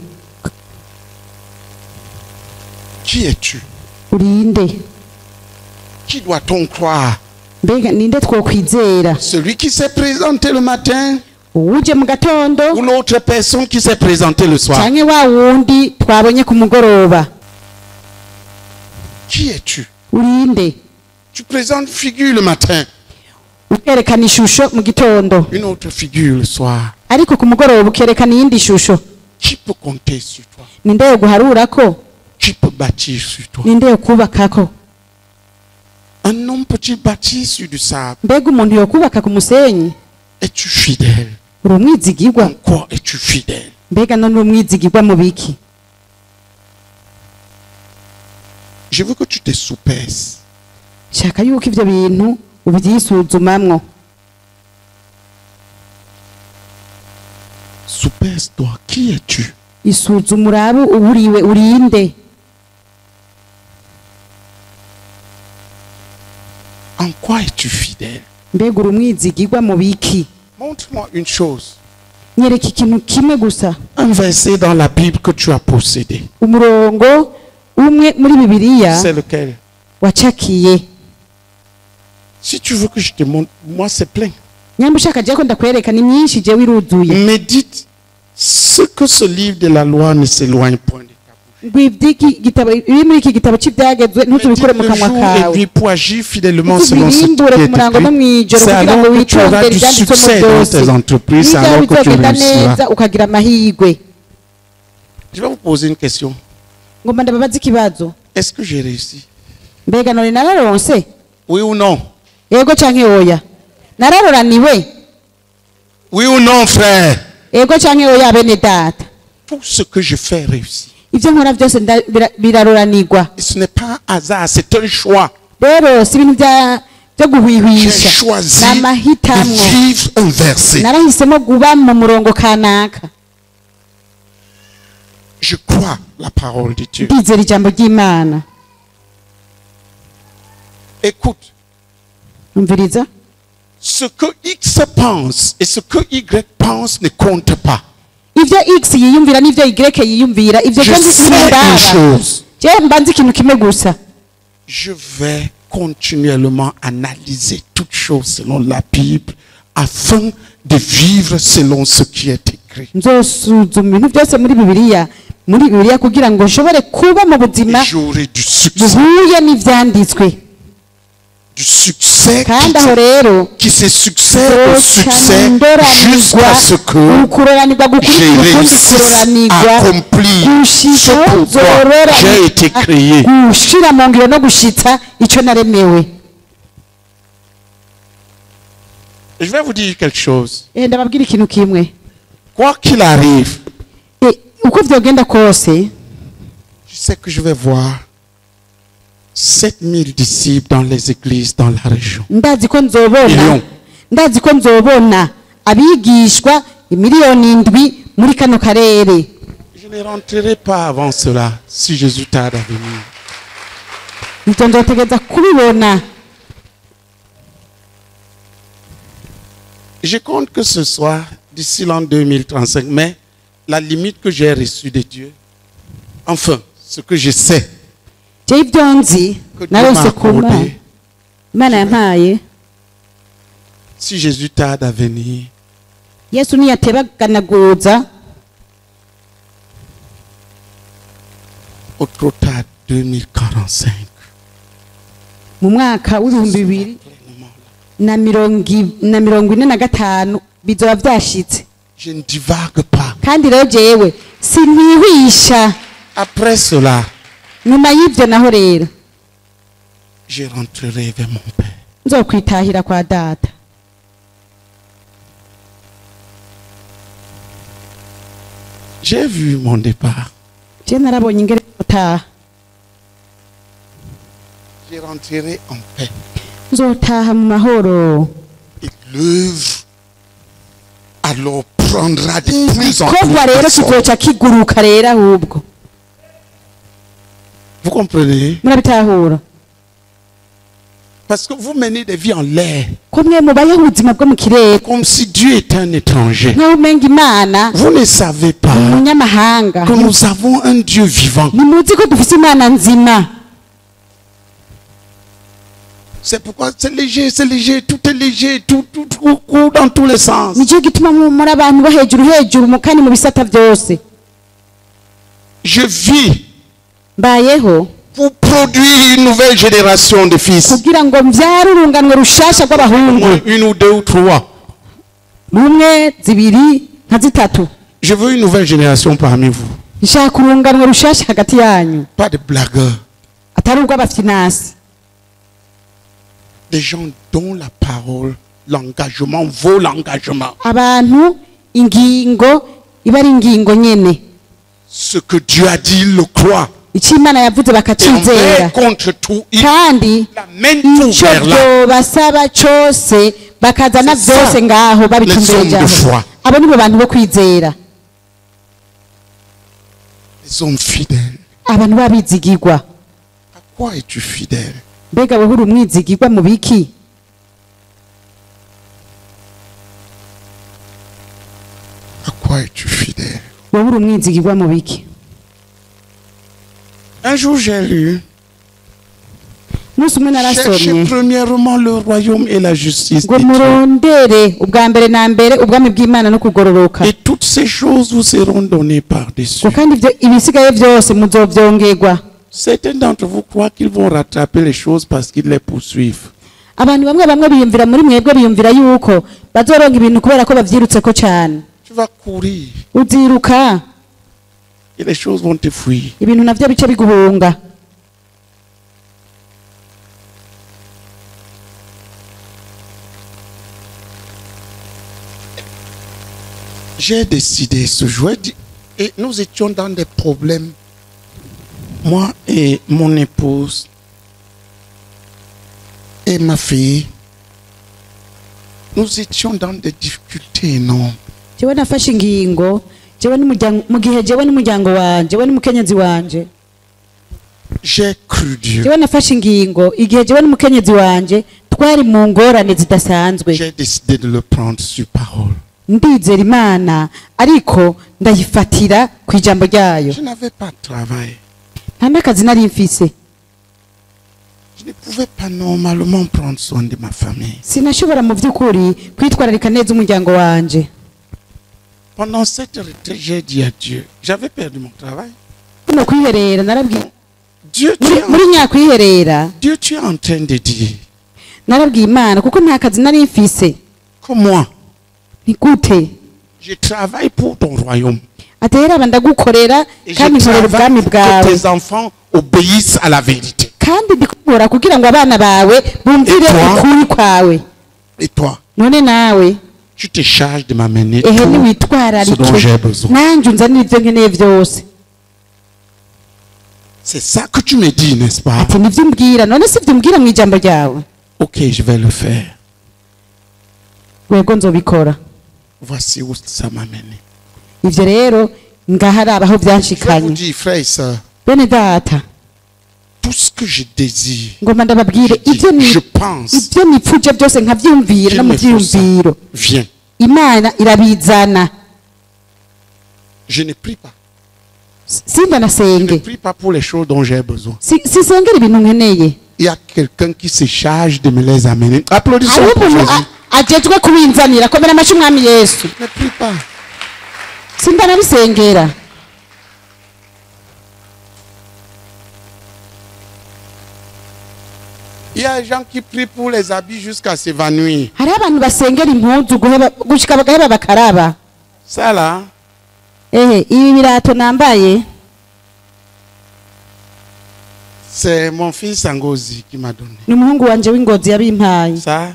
Qui es-tu? urinde Qui doit-on croire? mbega ninde twokwizera Celui qui s'est présenté le matin uwuje mu gatondo ou l'autre personne qui s'est présentée le soir? canke wa wundi twabonye ku mugoroba Qui es-tu? urinde Tu présentes une figure le matin, ukerekana ishusho mu gitondo une autre figure le soir. ariko ku mugoroba ukerekana iyindi shusho. Qui peut compter sur toi? Ninde yo guharurako? Qui peut bâtir sur toi? Ninde yo kubakako? Un homme peut-il bâtir sur du sable? Mbega umuntu yo kubaka ku musenyi? Es-tu fidèle? Uri umwizigirwa? En quoi es-tu fidèle? Mbega none uri umwizigirwa mu biki? Je veux que tu te soupèses. Shaka yuko ivyo bintu ubyisuzumamwo. Soupèse-toi. Qui es-tu? Isuzuma urabe uburiwe urinde. En quoi es-tu fidèle? Mbega uri umwizigirwa mu biki? Montre-moi une chose. Nyereka ikintu kimwe gusa. Un verset dans la Bible que tu as possédé. Umurongo umwe muri Bibiliya C'est lequel? wacakiye. Si tu veux que je te montre, moi c'est plein. Nyamba ushaka je ko ndakwereka ni myinshi je wiruzuye. Médite ce que ce livre de la loi ne s'éloigne point de ta bouche. Ngwivdiki gitabo iri muri iki gitabo cy'ibyagezwe ntuzubikore mu Médite le kanwa jour et kawe. nuit pour agir fidèlement selon ce qui Tubirimbure est ku murango no écrit. mwijoro C'est kugira ngo alors que tu auras witondere du ibyanditswe mu succès dans byose. tes entreprises, c'est Ibyawe alors que tu bizogenda réussiras. neza ukagira amahirwe. Je vais vous poser une question. Ngomba ndababaza ikibazo. Est-ce que j'ai réussi? Mbega none nararonse? Oui ou non? Yego canke oya? Nararoraniwe? Oui ou non, frère? Yego canke oya bene data? Tout ce que je fais réussit. Ivyo nkora byose biraroranirwa. Et ce n'est pas un hasard, c'est un choix. Rero si ibintu byo J'ai guhwihwisha. choisi N'amahitamwo. de vivre un verset. Narahisemo guba mu murongo kanaka. Je crois la parole de Dieu. Ndizera ijambo ry'Imana. Écoute, Umviriza. ce que X pense et ce que Y pense ne compte pas. Ivyo X yiyumvira n'ivyo Y yiyumvira ivyo Je kandi sais une biraba. chose. Je mbanzi ikintu kimwe gusa. Je vais continuellement analyser toutes choses selon la Bible afin de vivre selon ce qui est écrit. Nzosuzuma ibintu byose muri Bibiliya kugira ngo nshobore kuba mu buzima Et j'aurai du succès. buhuye n'ivyanditswe. Du succès Kandi aho rero qui se succède au succès jusqu'à ce que ukuroranirwa j'ai gukurikira ukundi réussi kuroranirwa à accomplir gushika ce pourquoi zorora j'ai été créé. gushira mu ngiro no gushitsa ico naremewe. Je vais vous dire quelque chose. Ndababwira ikintu kimwe. Quoi qu'il arrive, Uko vyogenda kose je sais que je vais voir 7000 disciples dans les églises dans la région. ndazi ko Million. nzobona abigishwa imiliyoni 7 muri kano karere. Je ne rentrerai pas avant cela si Jésus tarde à venir. Ivyo nzotegeza kubibona. Je compte que ce soit d'ici l'an 2035, mais la limite que j'ai reçue de Dieu, enfin, ce que je sais Je ivyo nzi que Dieu m'a narose kuma accordé, Imana yampaye. si Jésus tarde à venir, Yesu niyatebaganaguza au trop tard 2045. mu mwaka w'2045 bizoba vyashitse. Je ne divague pas. Kandi rero jewe sinihwisha. Après cela, Nyuma y'ivyo naho rero je rentrerai vers mon Père. nzokwitahira kwa data. J'ai vu mon départ. Je narabonye ingere gutaha. Je rentrerai en paix. Nzotaha mu mahoro. Et l'œuvre alors prendra de plus en Igikorwa rero plus. kizoca kiguruka rero ahubwo. Vous comprenez? Murabitahura? Parce que vous menez des vies en l'air. Ko mwe mubayeho ubuzima bwo mu kirere. Comme si Dieu était un étranger. Nkaho umenga Imana Vous ne savez pas umunyamahanga. que nous avons un Dieu vivant. Nimuzi ko dufise Imana nzima. C'est pourquoi c'est léger, tout est léger, tout court dans tous les sens. Nico gituma muri abantu bo hejuru mu kandi mu bisata byose. Je vis Mbayeho pour produire une nouvelle génération de fils. kugira ngo mvyare urunganwe rushasha rw'abahungu Une ou deux ou trois. rumwe zibiri nka zitatu Je veux une nouvelle génération parmi vous. nshaka urunganwe rushasha hagati yanyu Pas de blagueurs. atari urw'abafinasi Des gens dont la parole, l'engagement vaut l'engagement. abantu ingingo iba ari ingingo nyene Ce que Dieu a dit, il le croit. icyo imana yavuze Et bakacizera envers contre tout, il kandi l'amène tout icyo vers là. byobasaba cyose bakazana C'est ça, byose ngaho babitumbere les hommes de foi. jaho abo nibo bantu bo kwizera Les hommes fidèles. abantu babizigirwa À quoi es-tu fidèle? mbega wowe uri umwizigirwa mu biki À quoi es-tu fidèle? wowe uri umwizigirwa mu biki Un jour, j'ai lu. umunsi umwe narasomye Cherchez premièrement le royaume et la justice ngo de Dieu. murondere ubwa mbere na mbere ubwami bw'imana no kugororoka Et toutes ces choses vous seront données par-dessus. ngo kandi ibisigaye byose muzovyongerwa Certains d'entre vous croient qu'ils vont rattraper les choses parce qu'ils les poursuivent. abantu bamwe bamwe biyumvira muri mwebwe biyumvira yuko bazoronka ibintu kubera ko bavyirutseko cyane Tu vas courir uziruka et les choses vont te fuir. ibintu navyo bice biguhunga J'ai décidé ce jour et nous étions dans des problèmes. Moi et mon épouse et ma fille, nous étions dans des difficultés énormes. jewe nafashe ingingo jewe n'umuryango mu gihe jewe n'umuryango wanje jewe n'umukenyezi wanje J'ai cru Dieu. jewe nafashe ingingo igihe jewe n'umukenyezi wanje twari mu ngorane zidasanzwe J'ai décidé de le prendre sur parole. ndizera imana ariko ndayifatira ku ijambo ryayo Je n'avais pas de travail. nta n'akazi nari mfise Je ne pouvais pas normalement prendre soin de ma famille. sinashobora mu by'ukuri kwitwararika neza umuryango wanje Pendant cette retraite, j'ai dit à Dieu, j'avais perdu mon travail. kuno kwiherera narabwiye Dieu, muri nyakwiherera Dieu, tu es en train de dire narabwiye imana kuko nta kazi nari mfise que moi, ni gute je travaille pour ton royaume. atera aba ndagukorera Et je kandi nkorera ubwami travaille pour bwawe que tes enfants obéissent à la vérité. kandi ndikubura kugira ngo abana bawe bumvire Et toi? ukuri kwawe Et toi, none nawe tu te charges de m'amener ehe tout ce niwitwararike dont j'ai besoin. nanjye unzanire ibyo nkeneye byose C'est ça que tu me dis, n'est-ce pas? ati nibyo umbwira none si ibyo umbwira mu ijambo ryawe Ok, je vais le faire. wego nzobikora Voici où ça m'a mené. ivyo rero ngaharaba aho Je vais vous byanshikanye dire, frères et sœurs, bene data tout ce que je désire, ngoma ndababwire ibyo je pense, ibyo nipfuje byose nkavyumvira no mu vyiyumviro viens. imana irabizana Je ne prie pas. sinda Je ne nasenge prie pas pour les choses dont j'ai besoin. sisengera ibintu nkeneye Il y a quelqu'un qui se charge de me les amener. Applaudissons hariho pour umuntu Jésus. ajejwe kubinzanira komera amashi umwami yesu Ne prie pas. sinda nabisengera Il y a des gens qui prient pour les habits jusqu'à s'évanouir. hariho abantu basengera impuzu gushika bagaheba bakaraba Ça là, ibi birato nambaye c'est mon fils Angozi qui m'a donné. ni umuhungu wanje w'ingozi yabimpaye Ça,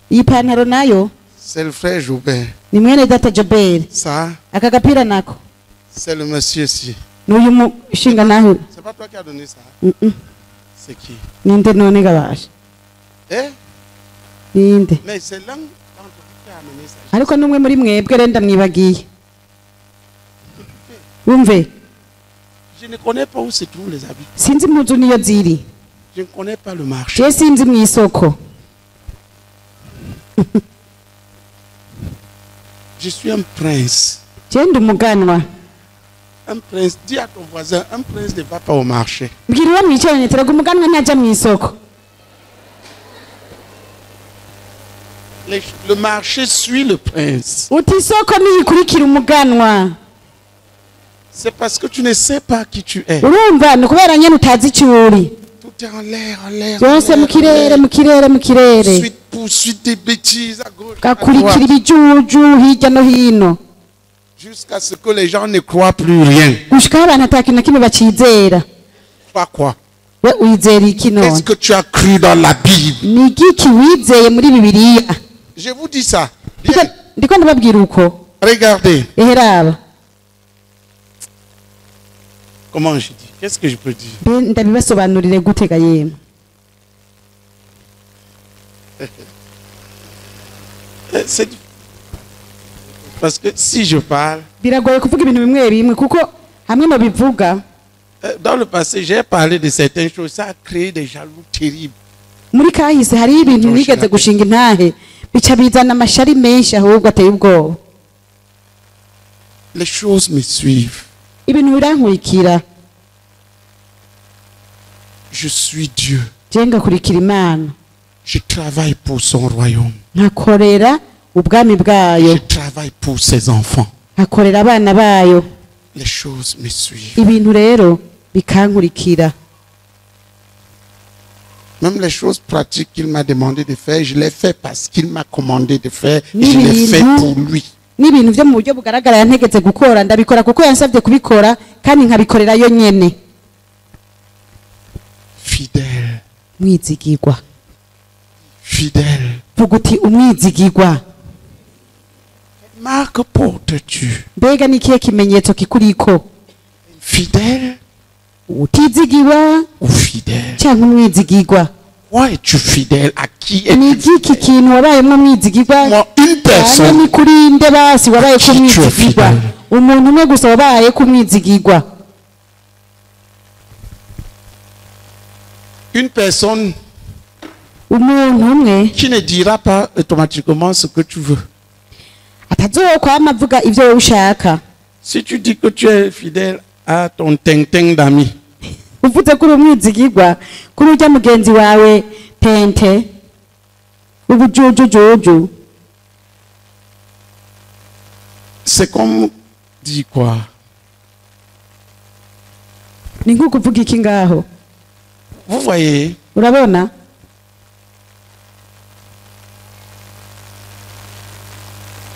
iyi pantaro nayo c'est le frère Joubert. ni mwene data joberi Ça, aka gapira nako c'est le monsieur ici. n'uyu mushinga nawe C'est pas toi qui as donné ça. C'est qui? ninde none gabasha Eh? ninde Mais c'est l'un d'entre vous qui a amené ça. ariko n'umwe muri mwebwe rero ndamwibagiye wumve Je ne connais pas où se trouvent les habits. sinzi impuzu niyo ziri Je ne connais pas le marché. je sinzi mu isoko Je suis un prince. je ndi umuganwa Un prince, dis à ton voisin, un prince ne va pas au marché. mbwira uwo mwicaranye turaga umuganwa ntajya mu isoko Le marché suit le prince. uti isoko niyikurikira umuganwa C'est parce que tu ne sais pas qui tu es. urumva ni ukubera nyene utazi icyo uri Tout est en l'air, en l'air. byose mu kirere mu kirere mu kirere Suite, poursuite des bêtises à gauche, à gakurikira droite, ibijuju hirya no hino jusqu'à ce que les gens ne croient plus rien. gushikaho abantu ata kintu na kimwe bakizera Pas quoi? we wizera iki Qu'est-ce none que tu as cru dans la Bible? ni igiki wizeye muri bibiliya Je vous dis ça. Bien. ndiko ndababwira uko Regardez. eheraba Comment je dis? Qu'est-ce que je peux dire? mbe ndabibasobanurire gute ga yemwe C'est parce que si je parle, biragoye kuvuga ibintu bimwe bimwe kuko hamwe mu bivuga dans le passé, j'ai parlé de certaines choses. Ça a créé des jaloux terribles. muri kahise hariho ibintu bigeze gushinga intahe bica bizana amashari menshi ahubwo ateye ubwoba Les choses me suivent. ibintu birankurikira Je suis Dieu. je ngakurikira imana Je travaille pour son royaume. nkakorera ubwami bwayo Je travaille pour ses enfants. nkakorera abana bayo Les choses me suivent. ibintu rero bikankurikira Même les choses pratiques qu'il m'a demandé de faire, je les fais parce qu'il m'a commandé de faire. Et Oui, je les oui, fais non. pour lui. n'ibintu byo mu buryo bugaragara yantegetse gukora ndabikora kuko yansabye kubikora kandi nkabikorera yo nyene Fidèle. mwizigirwa Fidèle. vuga uti umwizigirwa Marque portes-tu? mbega ni ikihe kimenyetso kikuriko Fidèle utizigirwa ou fidèle? cyangwa umwizigirwa Pourquoi es-tu fidèle? À qui ni es-tu igiki fidèle? kintu wabayemwo mwizigirwa Moi, une cyane personne. ni kuri nde basi wabaye Qui tu es kumwizigirwa fidèle? umuntu umwe gusa wabaye kumwizigirwa Une personne umuntu umwe qui ne dira pas automatiquement ce que tu veux. atazokwama avuga ibyo wowe ushaka Si tu dis que tu es fidèle à ton ting-ting d'amis, uvuze kuri umwizigirwa kuri urya mugenzi wawe tente ubujujujuju c'est comme dire quoi? ni nko kuvuga iki ngaho Vous voyez, urabona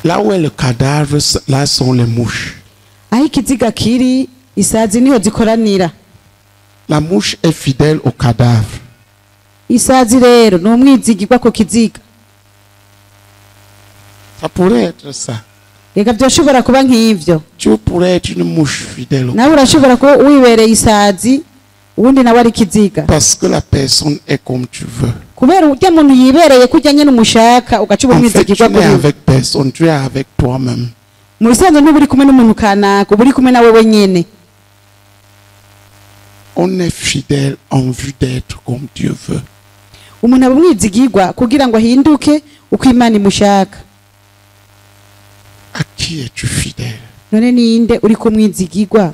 là où est le cadavre, là sont les mouches. aho ikiziga kiri isazi niho zikoranira La mouche est fidèle au cadavre. isazi rero ni umwizigirwa ku kiziga Ça pourrait être ça. reka byoshobora kuba nk'ivyo Tu pourrais être une mouche fidèle au nawe urashobora kuba wibereye isazi ubundi nawe ari ikiziga parce que la personne est comme tu veux. kubera urya muntu yibereye kurya nyene umushaka ugaca uba En fait, tu umwizigirwa n'es kuri we avec personne, tu es avec toi-même. mu bisanzwe ntuba uri kumwe n'umuntu kanaka uba uri kumwe na wewe nyene On est fidèle en vue d'être comme Dieu veut. umuntu aba umwizigirwa kugira ngo ahinduke uko imana imushaka À qui es-tu fidèle? none ninde uri kumwizigirwa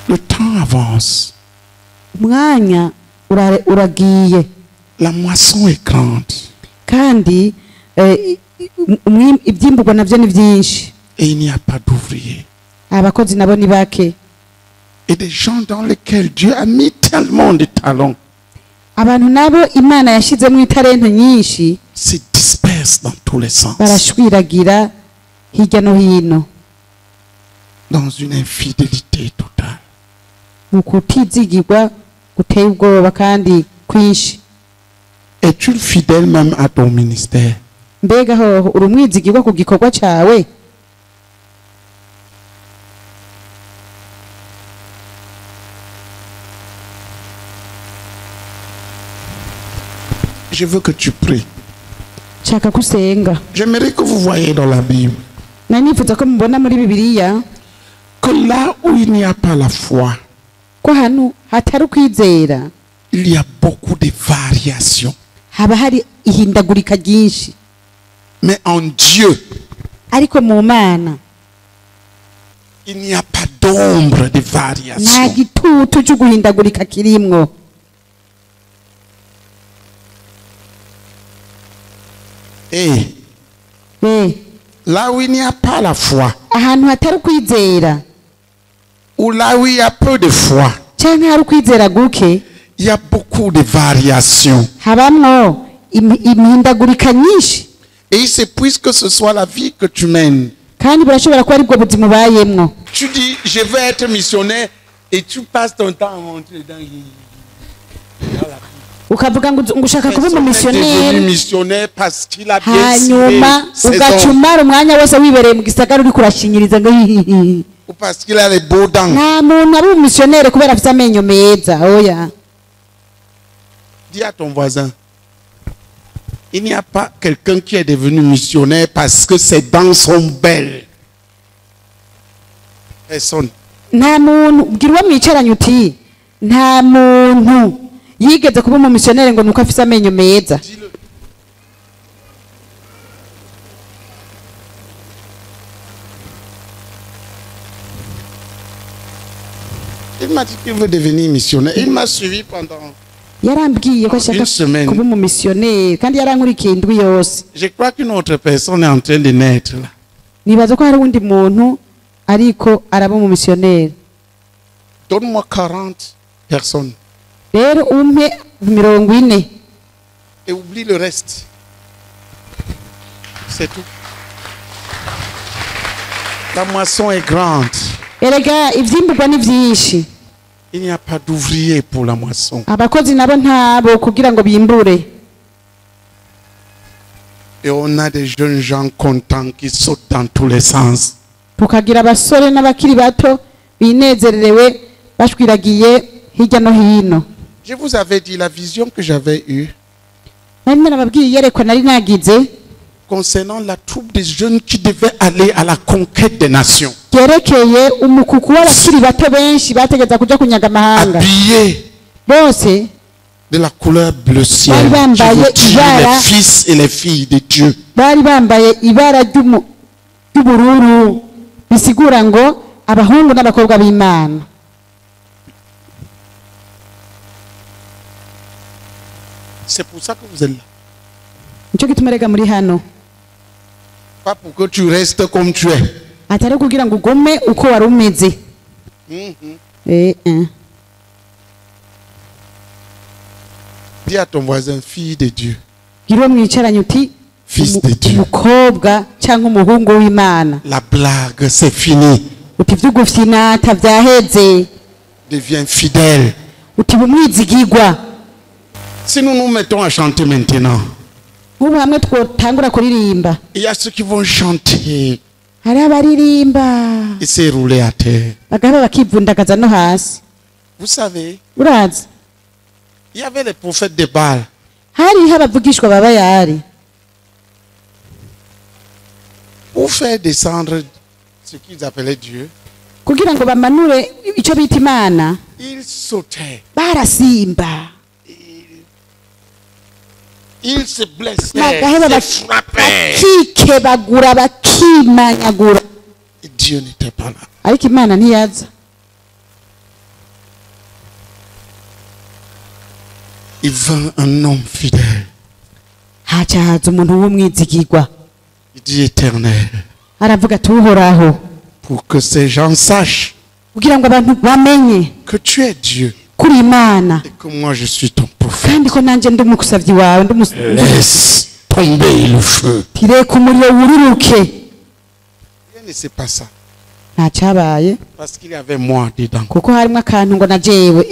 Le temps avance. umwanya uragiye La moisson est grande. kandi ibyimburwa nabyo ni byinshi Et il n'y a pas d'ouvriers. abakozi nabo ni bake Et des gens dans lesquels Dieu a mis tellement de talents abantu nabo imana yashyizemo italenta nyinshi se dispersent dans tous les sens. barashwiragira hirya no hino Dans une infidélité totale. mu kutizigirwa guteye ubwoba kandi kwinshi Es-tu fidèle même à ton ministère? mbega hoho uri umwizigirwa ku gikorwa cyawe Je veux que tu pries. nshaka ko usenga J'aimerais que vous voyez dans la Bible nari nifuza ko mubona muri bibiliya que là où il n'y a pas la foi, ko hano hatari ukwizera il y a beaucoup de variations. haba hari ihindagurika ryinshi Mais en Dieu, ariko mu mana il n'y a pas d'ombre de nta variation. gitutu cyo guhindagurika kirimwo Et là où il n'y a pas la foi, ahantu hatari ukwizera ou là où il y a peu de foi, canke hari ukwizera guke il y a beaucoup de variations. habamwo imihindagurika nyinshi Et c'est puisque ce soit la vie que tu mènes. kandi burashobora kuba aribwo buzima ubayemwo. Tu dis, je veux être missionnaire et tu passes ton temps à montrer dans ukavuga ngo ushaka kuba devenu umumisiyoneri missionnaire parce qu'il a bien hanyuma ciblé ses ugaca dons, umara umwanya wose wibereye mu gisagara uri kurashinyiriza ngo hihihi. ou parce qu'il a les beaux dents. nta muntu aba umumisiyoneri kubera afite amenyo meza oya. Dis à ton voisin, il n'y a pas quelqu'un qui est devenu missionnaire parce que ses dents sont belles. Personne. nta muntu bwira uwo mwicaranye uti nta muntu yigeze kuba umumisiyoneri ngo nuko afite amenyo meza. Dis-le. Il m'a dit qu'il veut devenir missionnaire. Il m'a suivi pendant... yarambwiye ko ashaka Une semaine. kuba umumisiyoneri kandi yarankurikiye indwi yose. Je crois qu'une autre personne est en train de naître là. nibaza ko hari uwundi muntu ariko araba umumisiyoneri. Donne-moi 40 personnes rero umpe 40 et oublie le reste. C'est tout. La moisson est grande. erega ivyimburwa ni vyinshi Il n'y a pas d'ouvrier pour la moisson. abakozi nabo ntabo kugira ngo bimbure. Et on a des jeunes gens contents qui sautent dans tous les sens. tukagira abasore n'abakiri bato binezererewe bashwiragiye hirya no hino. Je vous avais dit la vision que j'avais eue nari narababwiye iyerekwa nari nagize concernant la troupe des jeunes qui devaient aller à la conquête des nations. ryerekeye umukuku w'abakiri bato benshi bategeza kuja kunyaga amahanga Habillés bose de la couleur bleu ciel. Bari bambaye Qui vous dit ibara. les fils et les filles de Dieu. bari bambaye ibara ry'ubururu bisigura ngo abahungu n'abakobwa b'Imana. C'est pour ça que vous êtes là. Nico gituma rega muri hano Pas pour que tu restes comme tu es. atari kugira ngo ugume uko wari umeze. Dis à ton voisin, fille de Dieu. gira uwo mwicaranye uti Fils de Dieu. umukobwa cyangwa umuhungu w'Imana. La blague, c'est fini. uti ivy'ugufyinata vyaheze. Deviens fidèle. uti bumwizigirwa. Si nous nous mettons à chanter maintenant, ubu hamwe twotangura kuririmba il y a ceux qui vont chanter hari abaririmba et se rouler à terre. bagaheba bakivundagaza no hasi. Vous savez, urazi il y avait les prophètes de Baal. hariho abavugishwa ba Bayali Pour faire descendre ce qu'ils appelaient Dieu, kugira ngo bamanure icyo bita Imana ils sautaient, barasimba ils se blessaient, bagaheba se frappaient. bakikebagura bakimanyagura Et Dieu n'était pas là. ariko Imana ntiyaza. Il vint un homme fidèle. haca haza umuntu w'umwizigirwa Il dit éternel, aravuga ati uhoraho pour que ces gens sachent kugira ngo abantu bamenye que tu es Dieu kuri Imana et que moi je suis ton prophète. kandi ko nanjye ndi umusavyi wawe Laisse tomber le feu. reka umuriro wururuke. Rien ne s'est passé nta cyabaye parce qu'il y avait moi dedans. kuko harimo akantu ngo na jewe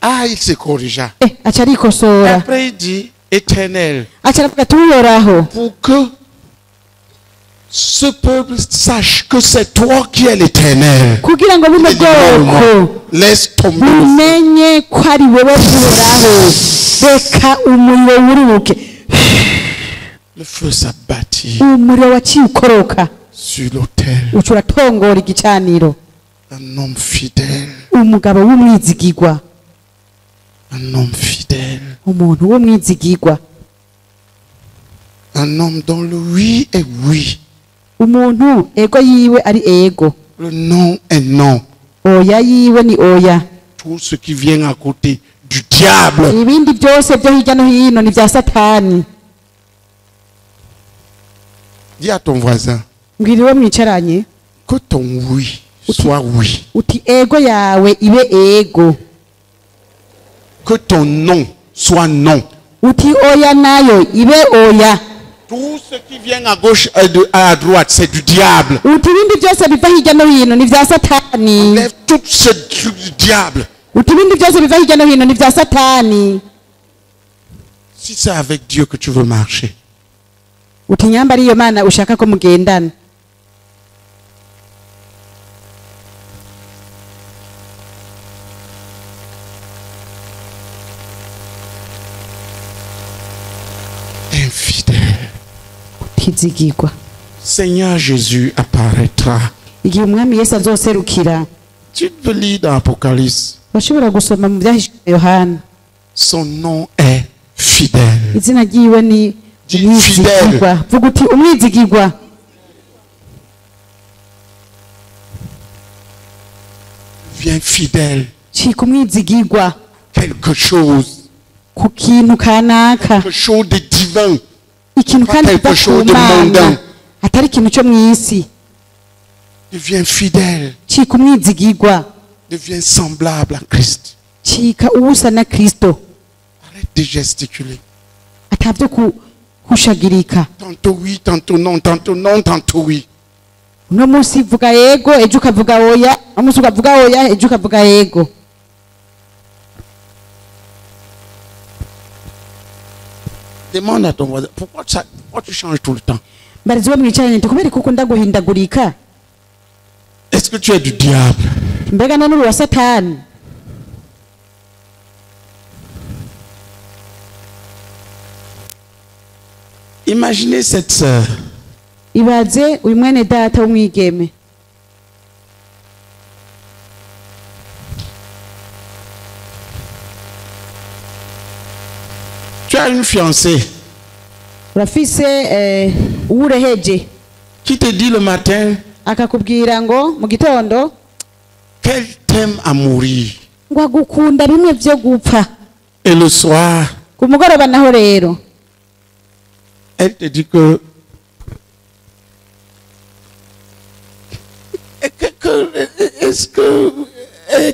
Ah, il se corrigea. aca arikosora Après il dit éternel, aca aravuga ati uhoraho pour que ce peuple sache que c'est toi qui es l'éternel. kugira ngo buno Il dit, non, bwoko non, laisse tomber le feu. bumenye ko ari wowe uhoraho reka umuriro wururuke. Le feu s'abattit umuriro waciye ukoroka sur l'autel. uca uratongora igicaniro. Un homme fidèle, umugabo w'umwizigirwa un homme fidèle, umuntu w'umwizigirwa un homme dont le oui est oui, umuntu ego yiwe ari ego le non est non. oya yiwe ni oya. Tout ce qui vient à côté du diable. ibindi byose byo hirya no hino ni bya Satani. Dis à ton voisin mbwira uwo mwicaranye que ton oui soit oui. uti ego yawe ibe ego, Que ton non soit non. uti oya nayo ibe oya, Tout ce qui vient à gauche et à droite, c'est du diable. uti ibindi byose biva hirya no hino ni vya satani, Enlève tout ce truc du diable. uti ibindi byose biva hirya no hino ni vya satani. Si c'est avec Dieu que tu veux marcher, uti nyamba ariyo mana ushaka ko mugendana, infidèle, utizigirwa. Seigneur Jésus apparaîtra. Igihe umwami Yesu azoserukira, Tu peux lire dans Apocalypse. bashobora gusoma mu byahishwe Yohana, Son nom est fidèle. izina ryiwe ni umwizigirwa. Vuga uti umwizigirwa. Viens fidèle. Cika umwizigirwa Quelque chose. ku kintu kanaka, Quelque chose de divin. ikintu kandi quelque kiva chose ku de Mana mondain. atari ikintu cyo mu isi. Deviens fidèle. Cika umwizigirwa, Deviens semblable à Christ. cika ubusa na Kristo, Arrête de gesticuler. atavyo kushagirika. Tantôt oui, tantôt non, tantôt oui. Uno munsi vuga yego, ejo ukavuga oya, uno munsi ukavuga oya, ejo ukavuga yego. Demande à ton voisin, pourquoi tu changes tout le temps? Mbarizi wo mwicaranye nti kubera ko ukunda guhindagurika, Est-ce que tu es du diable? mbega none uri wa satani? Imaginez cette sœur. Ibaze uyu mwene data w'umwigeme, Tu as une fiancée urafise uwureheje qui te dit le matin akakubwira ngo mu gitondo qu'elle t'aime à mourir. ngo agukunda bimwe vyo gupfa, Et le soir, ku mugoroba naho rero elle te dit que est-ce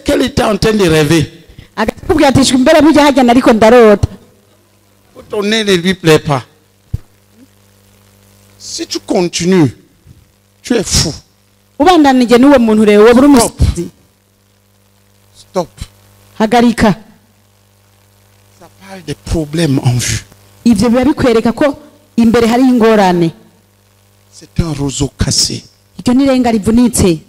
qu'elle était en train de rêver. akakubwira ati shwe imbere burya hajya nariko ndarota. Ton nez ne lui plaît pas. Si tu continues, tu es fou. Ubandanije n'uwo muntu rero wowe uri umusizi. Stop. Hagarika. Ça parle des problèmes en vue. Ivyo biba bikwereka ko imbere hari ingorane. C'est un roseau cassé. Iryo ni irenga rivunitse.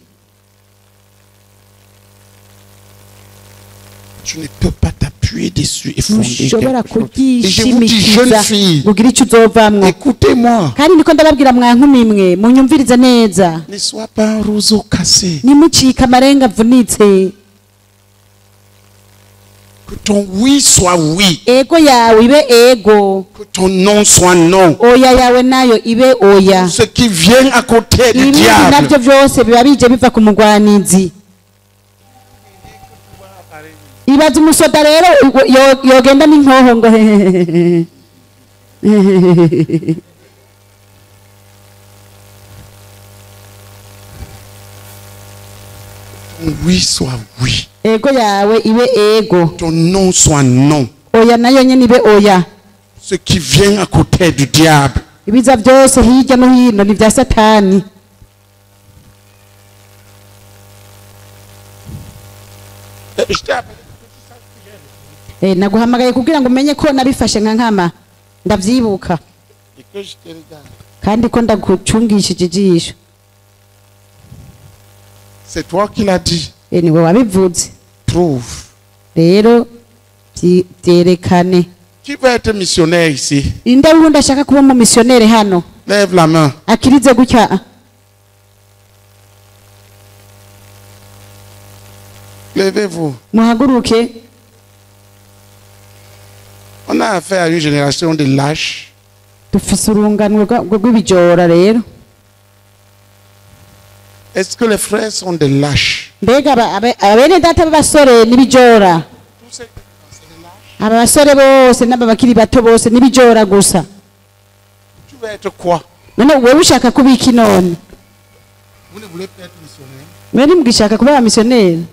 Tu ne peux pas t'appuyer dessus et fonder Ntushobora quelque chose. Et je vous dis, jeune kugishimikiza fille, kugira icyo uzovamwo. écoutez-moi. Kandi niko ndababwira mwankumi munyumvirize neza. Ne sois pas un roseau cassé. Nimucika amarenga avunitse. Que ton oui soit oui. Ego yawe ibe ego, Que ton non soit non. oya yawe nayo ibe oya. Ce qui vient à côté du Ibindi diable. navyo vyose biba bije biva ku mugwanizi. Ibaza umusoda rero yogenda n'inkoho ngo Ton oui soit oui. ego yawe ibe ego, Ton non soit non. oya nayo nyene ibe oya. Ce qui vient à côté du diable. Ibiza byose hirya no hino ni vya satani. Je t'ai appelé. Naguhamagaye kugira ngo umenye ko nabifashe nka nkama ndavyibuka Et que je te regarde. kandi ko ndagucungishije ijisho. C'est toi qui l'as dit. Niwe wabivuze Prouve. rero vyerekane. Qui veut être missionnaire ici? Inde wundi ashaka kuba mu missionnaire hano Lève la main. akirize gutya. Levez-vous. Muhaguruke. On a affaire à une génération de lâches. Dufise urungano rw'ibijora rero. Est-ce que les frères sont des lâches? Mbega abene data b'abasore n'ibijora. Aba basore bose n'aba bakiri bato bose n'ibijora gusa. Tu veux être quoi? none wewe ushaka kuba iki none Vous ne voulez pas être missionnaire? mwe nimugishaka kuba abamisiyoneri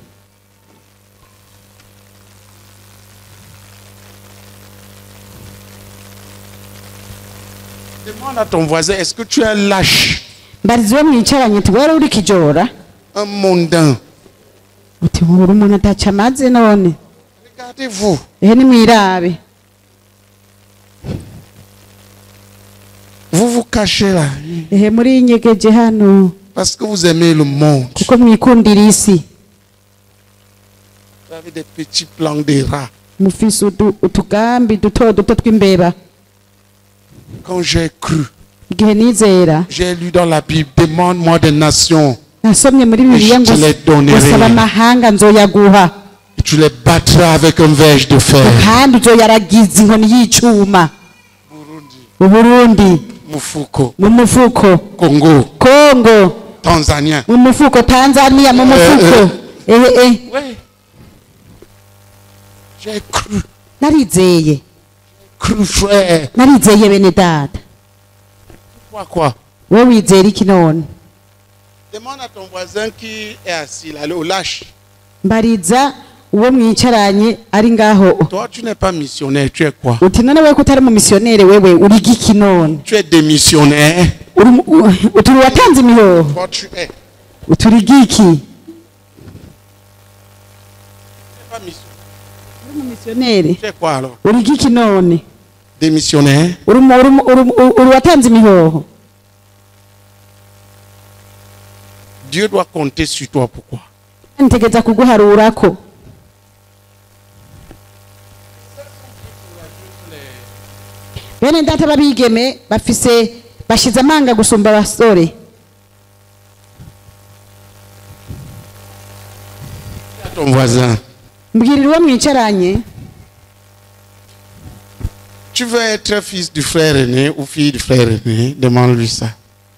Demande à ton voisin, est-ce que tu es lâche, mbariza uwo mwicaranye uti wari uri kijora un mondain? uti uri umuntu ataca amazi none Regardez-vous. ehe nimwirabe Vous vous cachez là. ehe muri nyegeje hano Parce que vous aimez le monde. kuko mwikundira isi Vous avez des petits plans de rats. mufise utugambi duto duto tw'imbeba Quand j'ai cru, igihe nizera j'ai lu dans la Bible, demande-moi des nations. nasomye muri bibiliya ngo Je te les donnerai. gusaba amahanga nzoyaguha Tu les battras avec un verge de fer. kandi uzoyaragiza inkoni y'icuma uburundi Mufuko, mu mufuko Congo, kongo Tanzania. mu mufuko tanzania mu mufuko Oui. J'ai cru, narizeye cru frère. narizeye bene data Quoi? we wizera iki none Demande à ton voisin qui est assis là, au lâche. mbariza uwo mwicaranye ari ngaho Toi, tu n'es pas missionnaire, tu es quoi? uti none we ko utari mu misiyoneri wewe uri iki none Tu es démissionnaire. uturi watanze imihoho Toi, tu es. uturi giki Tu n'es pas missionnaire. uri mu misiyoneri Tu es quoi alors? uri giki none Démissionnaire. uri watanze imihoho Dieu doit compter sur toi. Pourquoi? ntegeza kuguharurako bene data babigeme bashize amanga gusumba abasore À ton voisin. mbwirira uwo mwicaranye Tu veux être fils du frère aîné ou fille du frère aîné? Demande-lui ça.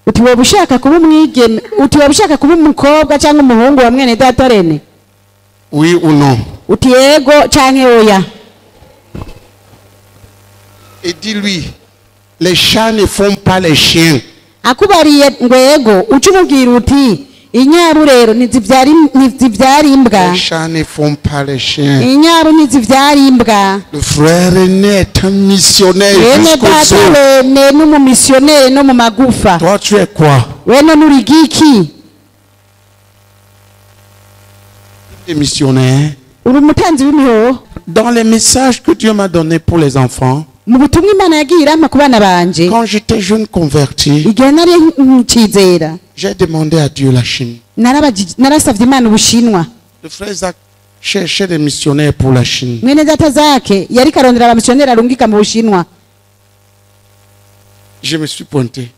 uti wowe ushaka kuba umwigeme uti wowe ushaka kuba umukobwa cyangwa umuhungu wa mwene data rene Oui ou non? uti yego canke oya Et dis-lui, les chats ne font pas les chiens. akubariye ngo yego uca umubwira uti inyaru rero ntizivyara imbwa Les chats ne font pas les chiens. inyaru ntizivyara imbwa Le frère aîné est un missionnaire bene jusqu'au data sol. bene n'umumisiyoneri no mu magufa Toi, tu es quoi? wene nuri giki Tu es missionnaire. uri umutanzi w'imihoho Dans les messages que Dieu m'a donnés pour les enfants, mu butumwa imana yagiye irampa ku bana banje quand j'étais jeune converti, igihe nari nkicizera j'ai demandé à Dieu la Chine. narasavye imana ubushinwa Le frère Zach cherchait des missionnaires pour la Chine. mwene data zake yariko arondera abamisiyoneri arungika mu bushinwa Je me suis pointé.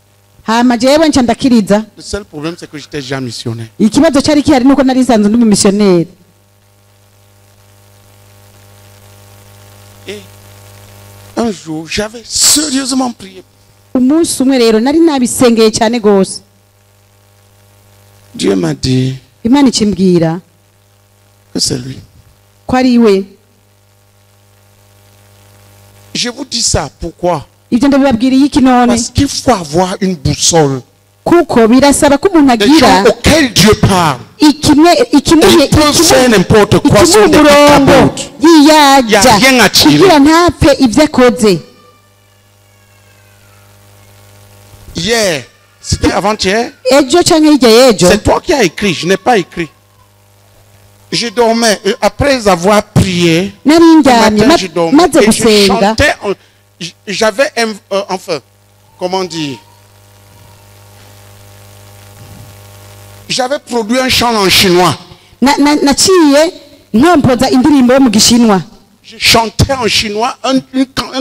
hama jewe nca ndakiriza Le seul problème, c'est que j'étais déjà missionnaire. ikibazo cari kihari nuko nari nsanzwe ndi umumisiyoneri Et un jour, j'avais sérieusement prié. umunsi umwe rero nari nabisengeye cyane gose Dieu m'a dit imana ikimbwira que c'est lui. ko ari we Je vous dis ça, pourquoi? ivyo ndabibabwiriye iki none Parce qu'il faut avoir une boussole. kuko birasaba ko umuntu Des gens agira auxquels Dieu parle. ikimuhe Ils peuvent faire n'importe quoi sur des umurongo capotes. Y a yiyaja rien à tirer. kugira ntapfe ivyo akoze Hier, c'était avant-hier. ejo canke hirya y'ejo C'est toi qui as écrit, je n'ai pas écrit. Je dormais. Après avoir prié, nari le ndyamye matin, je dormais. maze Et je gusenga chantais. J'avais enfin, comment dire? J'avais produit un chant en chinois. naciye nkompoza indirimbo yo mu gishinwa Je chantais en chinois un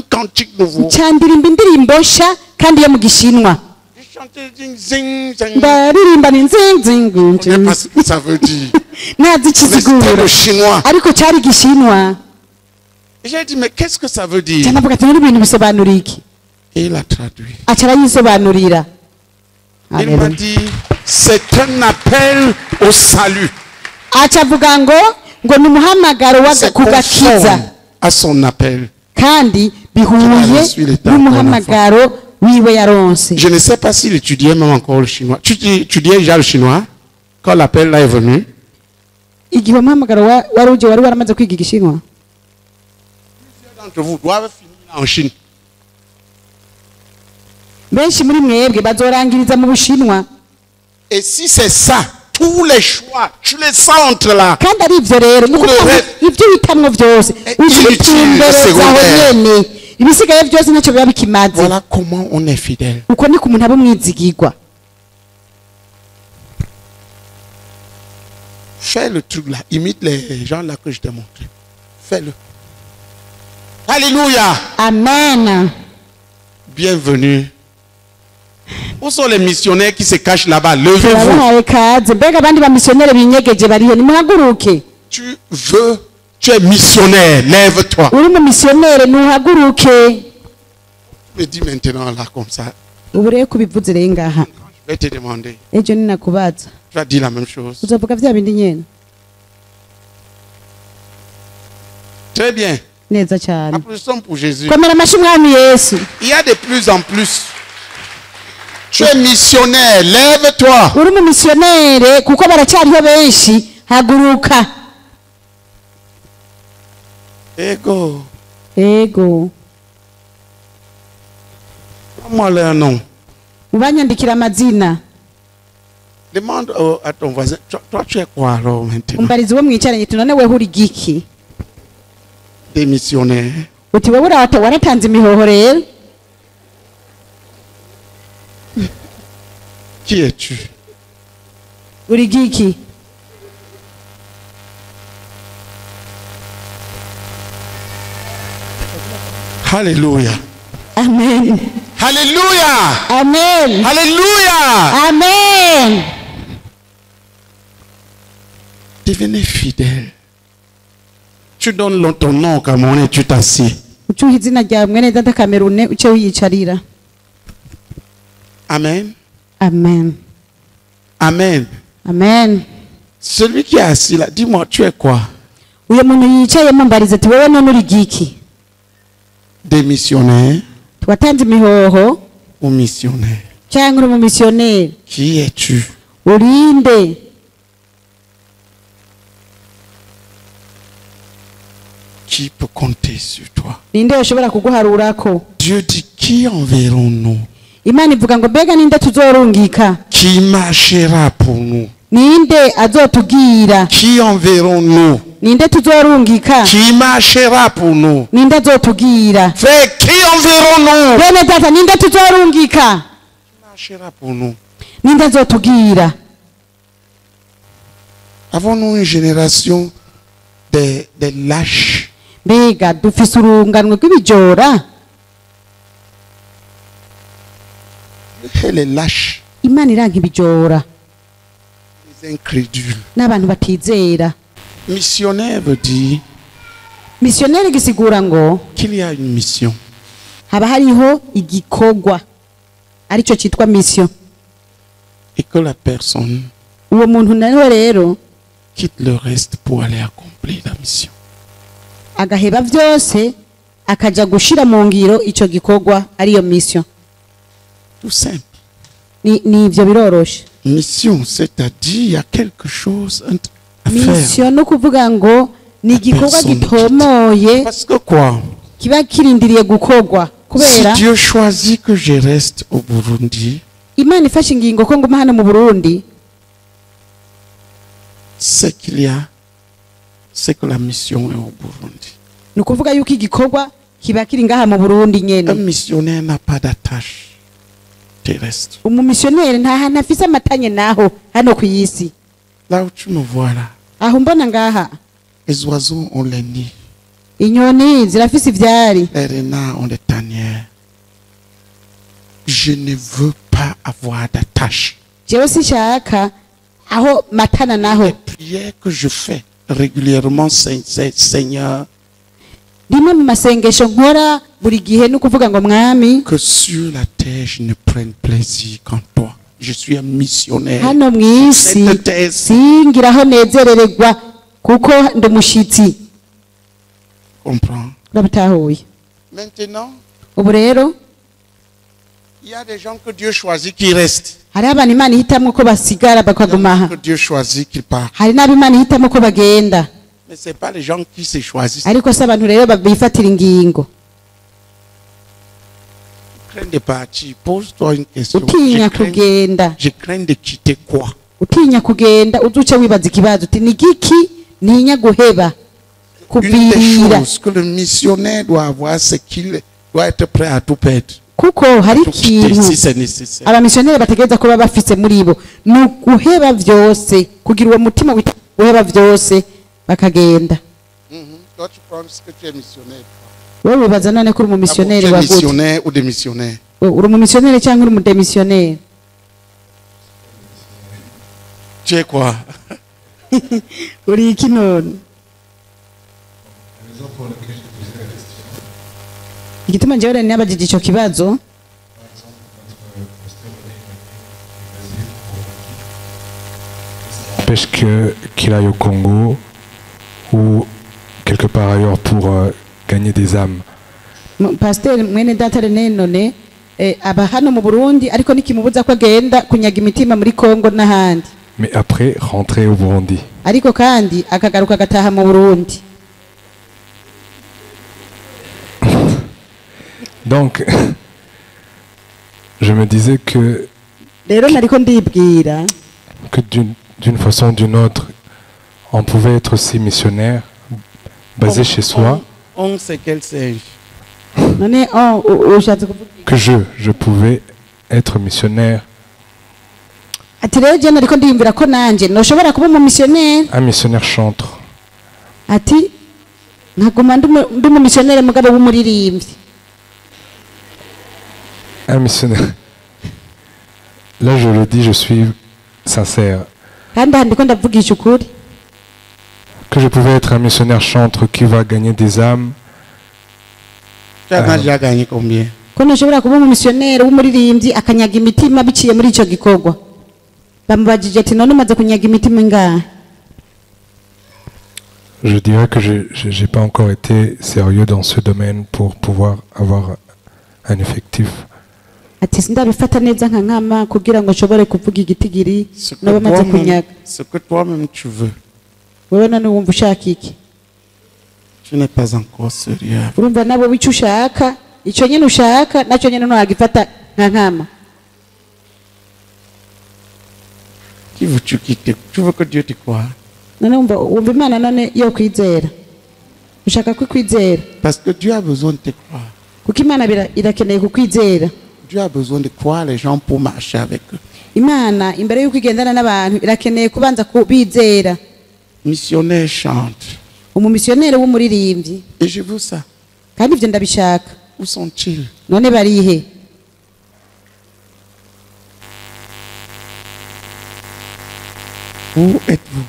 cantique nouveau. ncandirimba indirimbo nsha kandi yo mu gishinwa Je chantais zing zing zing. ndaririmba ni Je ne sais pas ce que ça veut dire. ntazi Mais c'était ikisiguro le chinois. ariko cari gishinwa Et j'ai dit, mais qu'est-ce que ça veut dire? cyanavuga ati ibintu bisobanura iki Et il a traduit. aca arayisobanurira Il m'a dit, c'est un appel au salut. aca avuga ngo ni umuhamagaro C'est ku gakiza conforme à son appel. kandi bihuye n'umuhamagaro wiwe yaronse. Je ne sais pas s'il étudiait même encore le chinois. Tu étudiais déjà le chinois quand l'appel là est venu? Igihe umuhamagaro wari uje wari waramaze kwiga igishinwa. D'entre vous doivent finir en Chine. Benshi muri mwebwe bazorangiriza mu Bushinwa. Et si c'est ça, tous les choix, tu les centres là. Kandi ari ivyo rero ivyo bitamwo vyose uzitumbereza nyene ibisigaye byose ntacyo biba bikimaze. Voilà comment on est fidèle. Uko ni ku muntu abo mwizigirwa. Fais le truc là, imite les gens là que je t'ai montré. Fais-le. Alléluia. Amen. Bienvenue. Où sont les missionnaires qui se cachent là-bas? Levez-vous. Tu es missionnaire, lève-toi. Me dis maintenant là comme ça. Je vais te demander. Tu vas dire la même chose. Très bien. Applaudissons pour Jésus. Il y a de plus en plus. Tu es missionnaire, lève-toi. Ego. Comment leur nom? Demande à ton voisin. Toi, tu es quoi alors maintenant? Des missionnaires. Qui es-tu? Alléluia. Amen. Alléluia. Amen. Alléluia. Amen. Devenez fidèle. Tu donnes ton nom au Cameroun et tu t'assieds. Amen. Amen. Amen. Amen. Celui qui est assis là, dis-moi, tu es quoi? Des missionnaires ou missionnaire? Qui es-tu? Qui peut compter sur toi? Dieu dit, qui enverrons-nous? Qui marchera pour nous? Qui enverrons-nous? Qui marchera pour nous? Frère, qui enverrons-nous? Qui marchera pour nous? Avons-nous une génération des lâches? Et les lâches, les incrédules. Missionnaire veut dire qu'il y a une mission. Et que la personne quitte le reste pour aller accomplir la mission. Tout simple. Mission, c'est-à-dire il y a quelque chose à faire. Parce que quoi? Si Dieu choisit que je reste au Burundi, c'est qu'il y a, c'est que la mission est au Burundi. Un missionnaire n'a pas d'attache terrestre. Là où tu me vois là, les oiseaux ont les nids. Les renards ont des tanières. Je ne veux pas avoir d'attache. Les prières que je fais régulièrement, Seigneur, que sur la terre je ne prenne plaisir qu'en toi. Je suis un missionnaire. Comprends? Maintenant, Il y a des gens que Dieu choisit qui restent. hari abantu Imana ihitamwo ko basigara bakaguma aha, Que Dieu choisit qui part. hari n'abo Imana ihitamwo ko bagenda, Mais ce n'est pas les gens qui se choisissent. ariko si abantu rero bifatira ingingo. Crains de partir. Pose-toi une question. Utinya kugenda, Je crains de quitter quoi? utinya kugenda uzuce wibaza ikibazo uti ni giki ntinya guheba Une des kuvirira, choses que le missionnaire doit avoir, c'est qu'il doit être prêt à tout perdre. kuko hari Tout quitter ikintu si c'est nécessaire. abamisiyoneri bategereza kuba bafise muri bo, ni uguheba vyose, kugira uwo mutima wita guheba vyose bakagenda. Toi, tu penses que tu es missionnaire. Wewe wibaza none ko uri Tu umumisiyoneri es wa gute? missionnaire ou démissionnaire? Uri umumisiyoneri cyangwa uri umudemisiyoneri? Tu es quoi? Uri iki none? Igituma njyewe rero nabajije ico kibazo, N'empêche qu'il aille au Congo ou quelque part ailleurs pour gagner des âmes. pasiteri mwene data René none aba hano mu Burundi ariko nikimubuza ko agenda kunyaga imitima muri Kongo n'ahandi, Mais après, rentrer au Burundi. ariko kandi akagaruka agataha mu Burundi. Donc, je me disais que Rero nariko ndibwira d'une façon ou d'une autre, on pouvait être aussi missionnaire, basé chez soi, On sait quel singe. none ushatse kuvuga que je pouvais être missionnaire, ati rero je nariko ndiyumvira ko nanje noshobora kuba umumisiyoneri, un missionnaire chantre. ati nkaguma ndi umumisiyoneri mugabo w'umuririmbyi. Un missionnaire. Là, je le dis, je suis sincère. Kandi aha ndiko ndavugisha ukuri, Que je pouvais être un missionnaire chantre qui va gagner des âmes. Tu as déjà gagné combien? ko ntushobora kuba umumisiyoneri w'umuririmbyi akanyaga imitima biciye muri icyo gikorwa. Bamubajije ati none umaze kunyaga imitima ingahe? Je dirais que je n'ai pas encore été sérieux dans ce domaine pour pouvoir avoir un effectif. Ati sindabifata neza nka nkama kugira ngo nshobore kuvuga igitigiri n'abamaze kunyaga. Ce que toi-même tu veux. Wewe none wumva ushaka iki? Tu n'es pas encore sérieux. Urumva nabo wicu ushaka, icyo nyine ushaka nacyo nyine ntuwagifata nka nkama. Qui veux-tu quitter? Tu veux que Dieu te croie? None wumva Imana none yo kwizera. Ushaka kukwizera. Parce que Dieu a besoin de te croire. Kuko Imana irakeneye kukwizera. Dieu a besoin de croire les gens pour marcher avec eux. Imana imbere y'uko igendana n'abantu irakeneye kubanza kubizera. Missionnaire chante. Umumisiyoneri w'umuririmbyi. Et je veux ça. Kandi ivyo ndabishaka. Où sont-ils? None barihe? Où êtes-vous?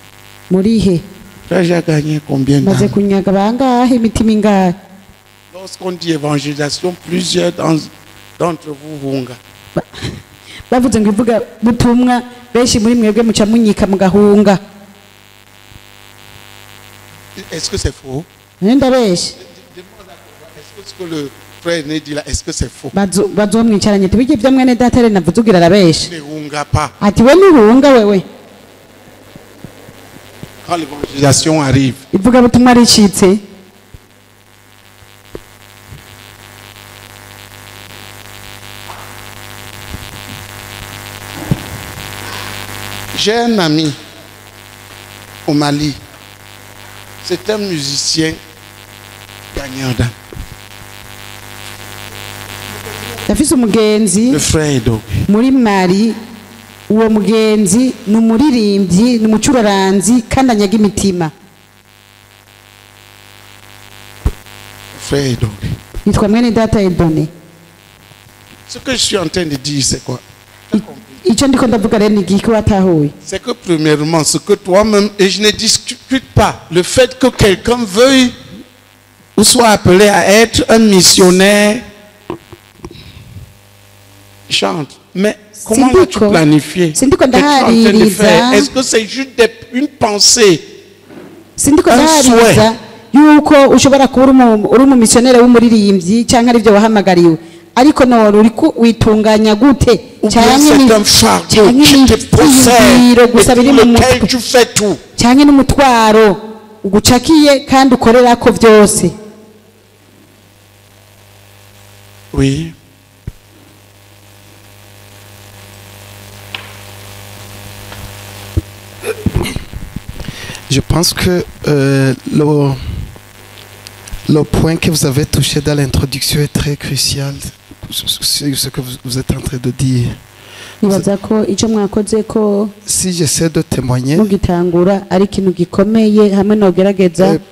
Murihe? Tu as déjà gagné combien Maze d'âmes? kunyaga bangahe imitima ingahe? Lorsqu'on dit évangélisation, plusieurs d'entre vous hunga. Bavuze ngo ivuga butumwa benshi muri mwebwe muca munyika mugahunga. Est-ce que c'est faux? Ndabeshe. Est-ce que ce que le frère René dit là, est-ce que c'est faux? Bazomwicaranye ati bige byo mwene data rero navuze ugira arabeshe. Ne hunga pas. Ati we nuhunga wewe. Quand l'évangélisation arrive, Ivuga butumwa ricitse. j'ai un ami au Mali. C'est un musicien gagnant d'âme. Ndafise umugenzi Le frère Edo. muri Mali, uwo mugenzi ni umuririmbyi, ni umucuraranzi kandi anyaga imitima. Frère Edo. Yitwa mwene data Edone. Ce que je suis en train de dire, c'est quoi? Icyo ndiko ndavuga rero ni igiki watahuye. C'est que premièrement, ce que toi-même, et je ne discute pas, le fait que quelqu'un veuille ou soit appelé à être un missionnaire, chante. Mais comment as-tu planifié? Sindiko ndahaririza. Est-ce que c'est juste une pensée? Sindiko ndahaririza yuko ushobora kuba uri umumisiyoneri w'umuririmbyi cyangwa ari byo wahamagariwe. ariko none uriko witunganya gute c'est un fardeau qui te possède et pour lequel tu fais tout. cyane n'umutwaro ugucakiye kandi ukorera ko byose. Oui. Je pense que le point que vous avez touché dans l'introduction est très crucial. Ce que vous êtes en train de dire. Si j'essaie de témoigner,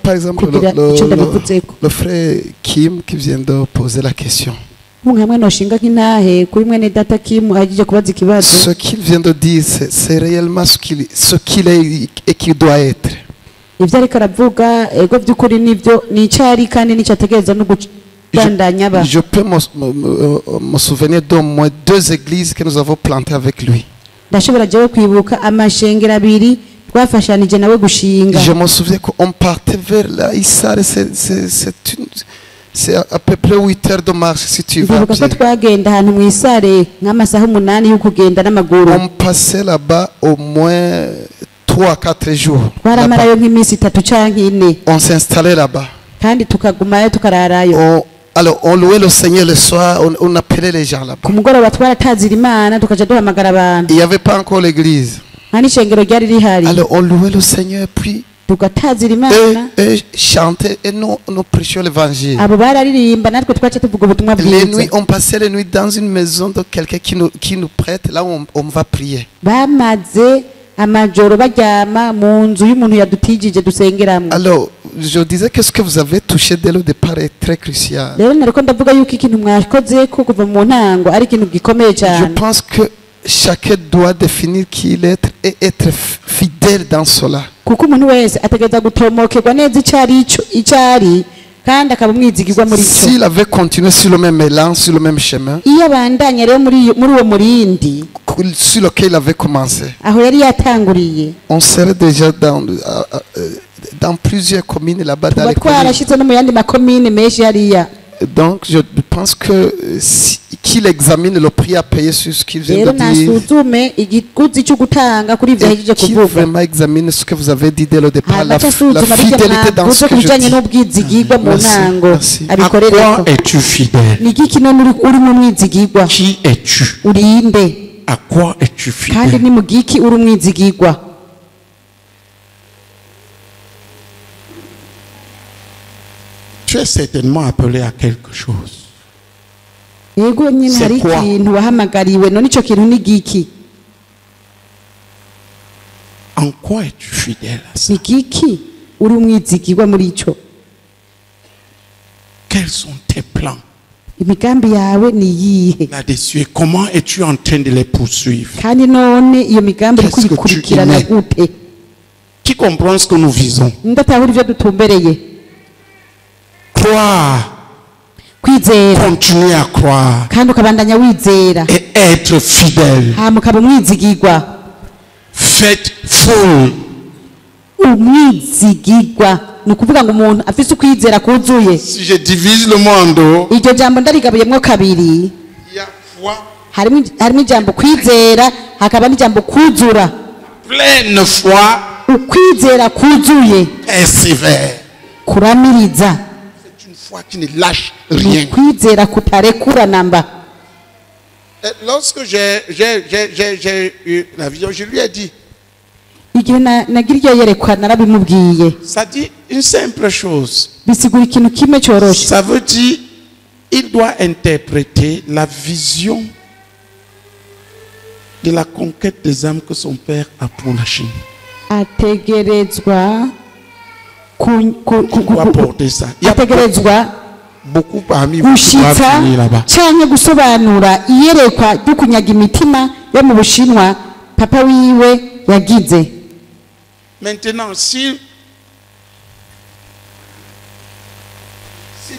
par exemple, le frère Kim qui vient de poser la question. Ce qu'il vient de dire, c'est réellement ce qu'il est et qu'il doit être. Je peux me souvenir d'au moins 2 églises que nous avons plantées avec lui. Je me souviens qu'on partait vers la Issar, c'est à peu près 8 heures de marche si tu veux. On passait là-bas au moins 3 à 4 jours. On s'installait là-bas. Alors on louait le Seigneur le soir, on appelait les gens là-bas. Il n'y avait pas encore l'église. Alors on louait le Seigneur puis eux chantaient et nous prêchions l'évangile. Les nuits, on passait les nuits dans une maison de quelqu'un qui nous prête, là où on va prier. Alors, je disais que ce que vous avez touché dès le départ est très crucial. Je pense que chacun doit définir qui il est et être fidèle dans cela. S'il avait continué sur le même élan, sur le même chemin, sur lequel il avait commencé, on serait déjà dans plusieurs communes là-bas dans les communes. Donc je pense que qu'il examine le prix à payer sur ce qu'il vient de dire, et qu'il vraiment examine ce que vous avez dit dès le départ, la fidélité dans ce que je dis. Merci. À quoi es-tu fidèle? Qui es-tu? À quoi es-tu fidèle? Tu es certainement appelé à quelque chose. C'est quoi? En quoi es-tu fidèle à ça? Quels sont tes plans là-dessus et comment es-tu en train de les poursuivre? Qu'est-ce que tu aimais? Qui comprend ce que nous visons? Croire, continuer à croire et être fidèle, faithful. Si je divise le mot en deux, il y a foi, pleine foi, persévère. C'est une foi qui ne lâche rien. Lorsque j'ai eu la vision, je lui ai dit, ça dit une simple chose. Ça veut dire il doit interpréter la vision de la conquête des âmes que son père a pour la Chine. Il doit porter ça. Il y a beaucoup parmi vous qui doivent finir là-bas. Maintenant, si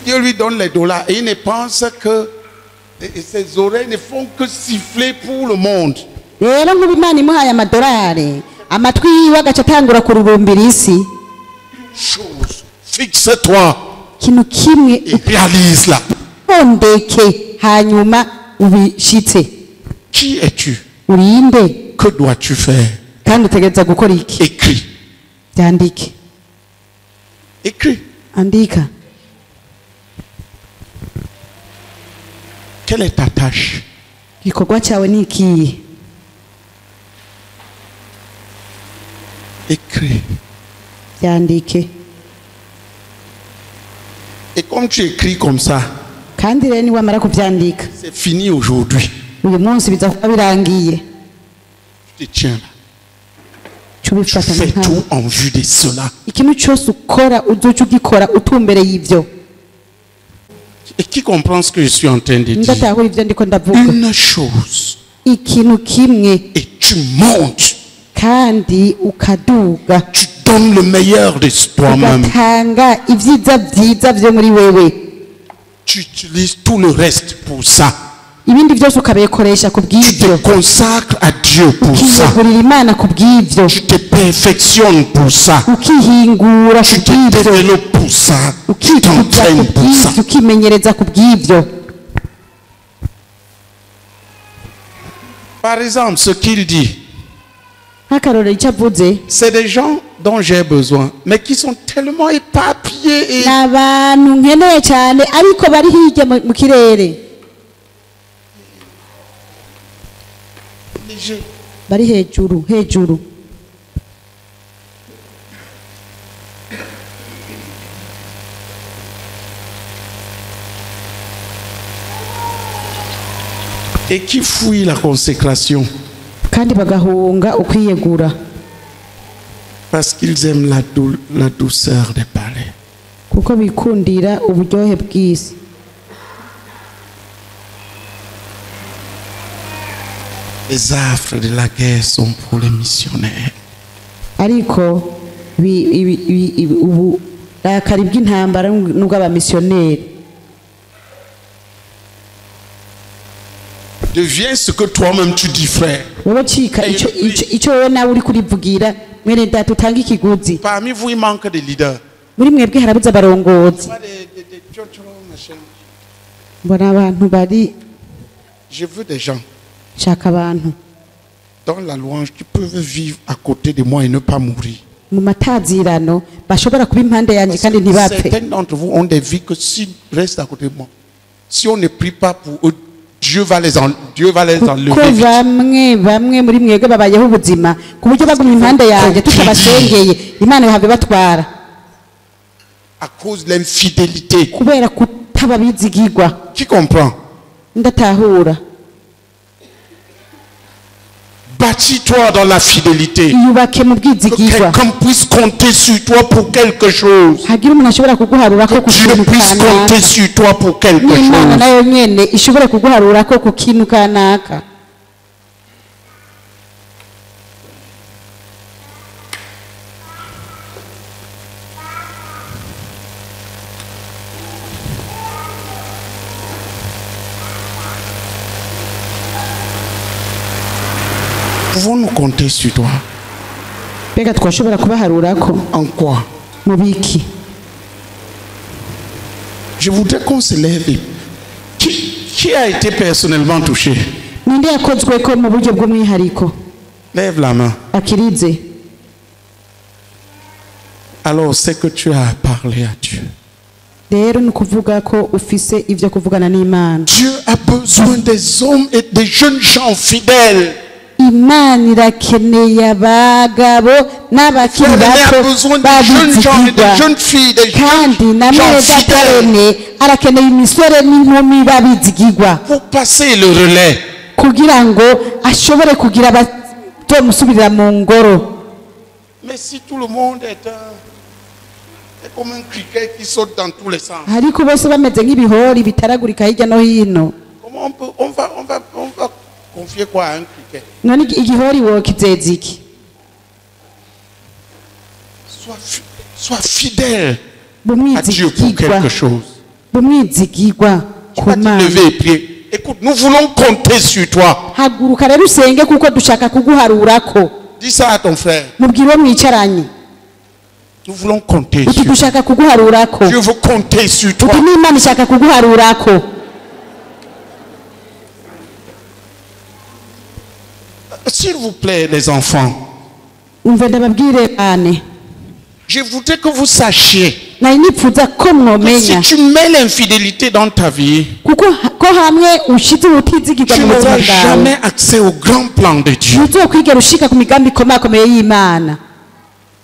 Dieu lui donne les dollars et il ne pense que ses oreilles ne font que siffler pour le monde. Chose, fixe-toi et réalise-la. ondeke hanyuma ubishitse. Qui es-tu? Urinde. Que dois-tu faire? Kandi utegereza gukora iki? Écris. Byandike. Écris. Andika. Quelle est ta tâche? Gikorwa cyawe ni ikihe? Écris. Byandike. Et comme tu écris comme ça, kandi rero niwamara kubyandika, c'est fini aujourd'hui. Uyu munsi biza kuba birangiye. Tu te tiens là. Tu fais tout en vue de cela. Ikintu cyose ukora uzoca ugikora utumbereye ivyo. Et qui comprend ce que je suis en train de dire? Une chose. Ikintu kimwe. Et tu montes. Kandi ukaduga. Tu donnes le meilleur de toi-même. Ugatanga ivyiza vyiza vyo muri wewe. Tu utilises tout le reste pour ça. Ibindi byose ukabikoresha kubw'ivyo. Tu te consacres à Dieu pour ça. Imana kubw'ivyo. Tu te perfectionnes pour ça. Ukihingura tu te développes pour ça. Tu t'entraînes pour ça. Ukimenyereza kubw'ivyo. Par exemple, ce qu'il dit, c'est des gens dont j'ai besoin, mais qui sont tellement éparpillés et bari hejuru. Et qui fuient la consécration. Kandi bagahunga ukwiyegura. Parce qu'ils aiment la douceur des palais. Kuko bikundira uburyohe bw'isi. Les affres de la guerre sont pour les missionnaires. Ariko ubu rakari bw'intambara n'ubw'abamisiyoneri. Deviens ce que toi-même tu dis, frère. Parmi vous, il manque des leaders. Je veux des gens dans la louange qui peuvent vivre à côté de moi et ne pas mourir. Certains d'entre vous ont des vies que s'ils restent à côté de moi, si on ne prie pas pour eux, Dieu va les enlever à cause de l'infidélité. Qui comprend? Bâtis-toi dans la fidélité. Que quelqu'un puisse compter sur toi pour quelque chose. Que Dieu puisse compter sur toi pour quelque chose. Pouvons-nous compter sur toi? En quoi? Je voudrais qu'on se lève. Qui a été personnellement touché? Lève la main. Alors c'est que tu as parlé à Dieu. Dieu a besoin des hommes et des jeunes gens fidèles. Imana irakeneye abagabo n'abakiri bato babizigirwa kandi na mwene datarene arakeneye imisore n'inkumi babizigirwa pour passer le relais kugira ngo ashobore kugira abazomusubirira mu ngoro. Mais si tout le monde est comme un criquet qui saute dans tous les sens, ariko bose bameze nk'ibihori bitaragurika hirya no hino, comment on va confier quoi à un criquet? Sois fidèle à Dieu pour quelque chose. Tu vas te lever et prier. Écoute, nous voulons compter sur toi. Dis ça à ton frère. Nous voulons compter sur toi. Dieu veut compter sur toi. S'il vous plaît, les enfants. Je voudrais que vous sachiez que si tu mets l'infidélité dans ta vie, tu n'auras jamais accès au grand plan de Dieu.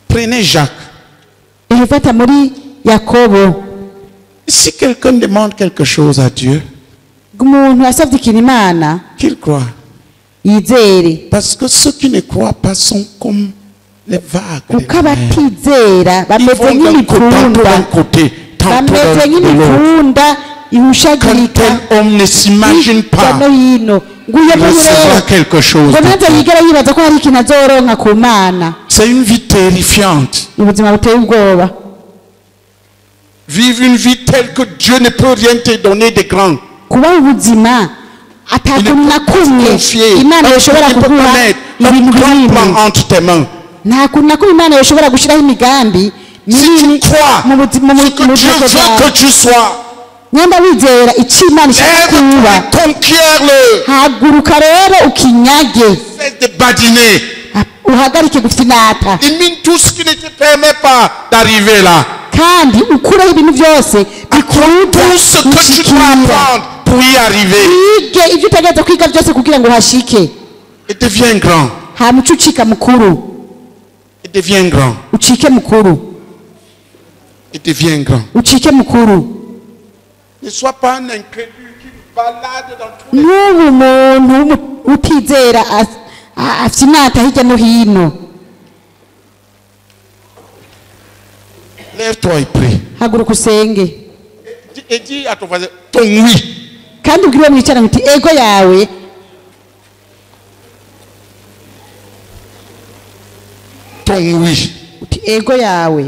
Prenez Jacques. Si quelqu'un demande quelque chose à Dieu, qu'il croit. Parce que ceux qui ne croient pas sont comme les vagues. Ils vont d'un côté, tantôt de l'autre. Quand tel homme ne s'imagine pas, il recevra quelque chose. C'est une vie terrifiante. Vivre une vie telle que Dieu ne peut rien te donner de grand. Il ne peut pas confier un grand plan entre tes mains. Si tu crois ce que Dieu veut que tu sois, lève-toi, conquiers-le. Cesse de badiner. Élimine tout ce qui ne te permet pas d'arriver là. Apprends tout ce que tu dois apprendre pour y arriver. Et deviens grand. Et deviens grand. Et deviens grand. Ne sois pas un incrédule qui balade dans tous les... Lève-toi et prie. Et dis à ton voisin, ton oui. Ton oui.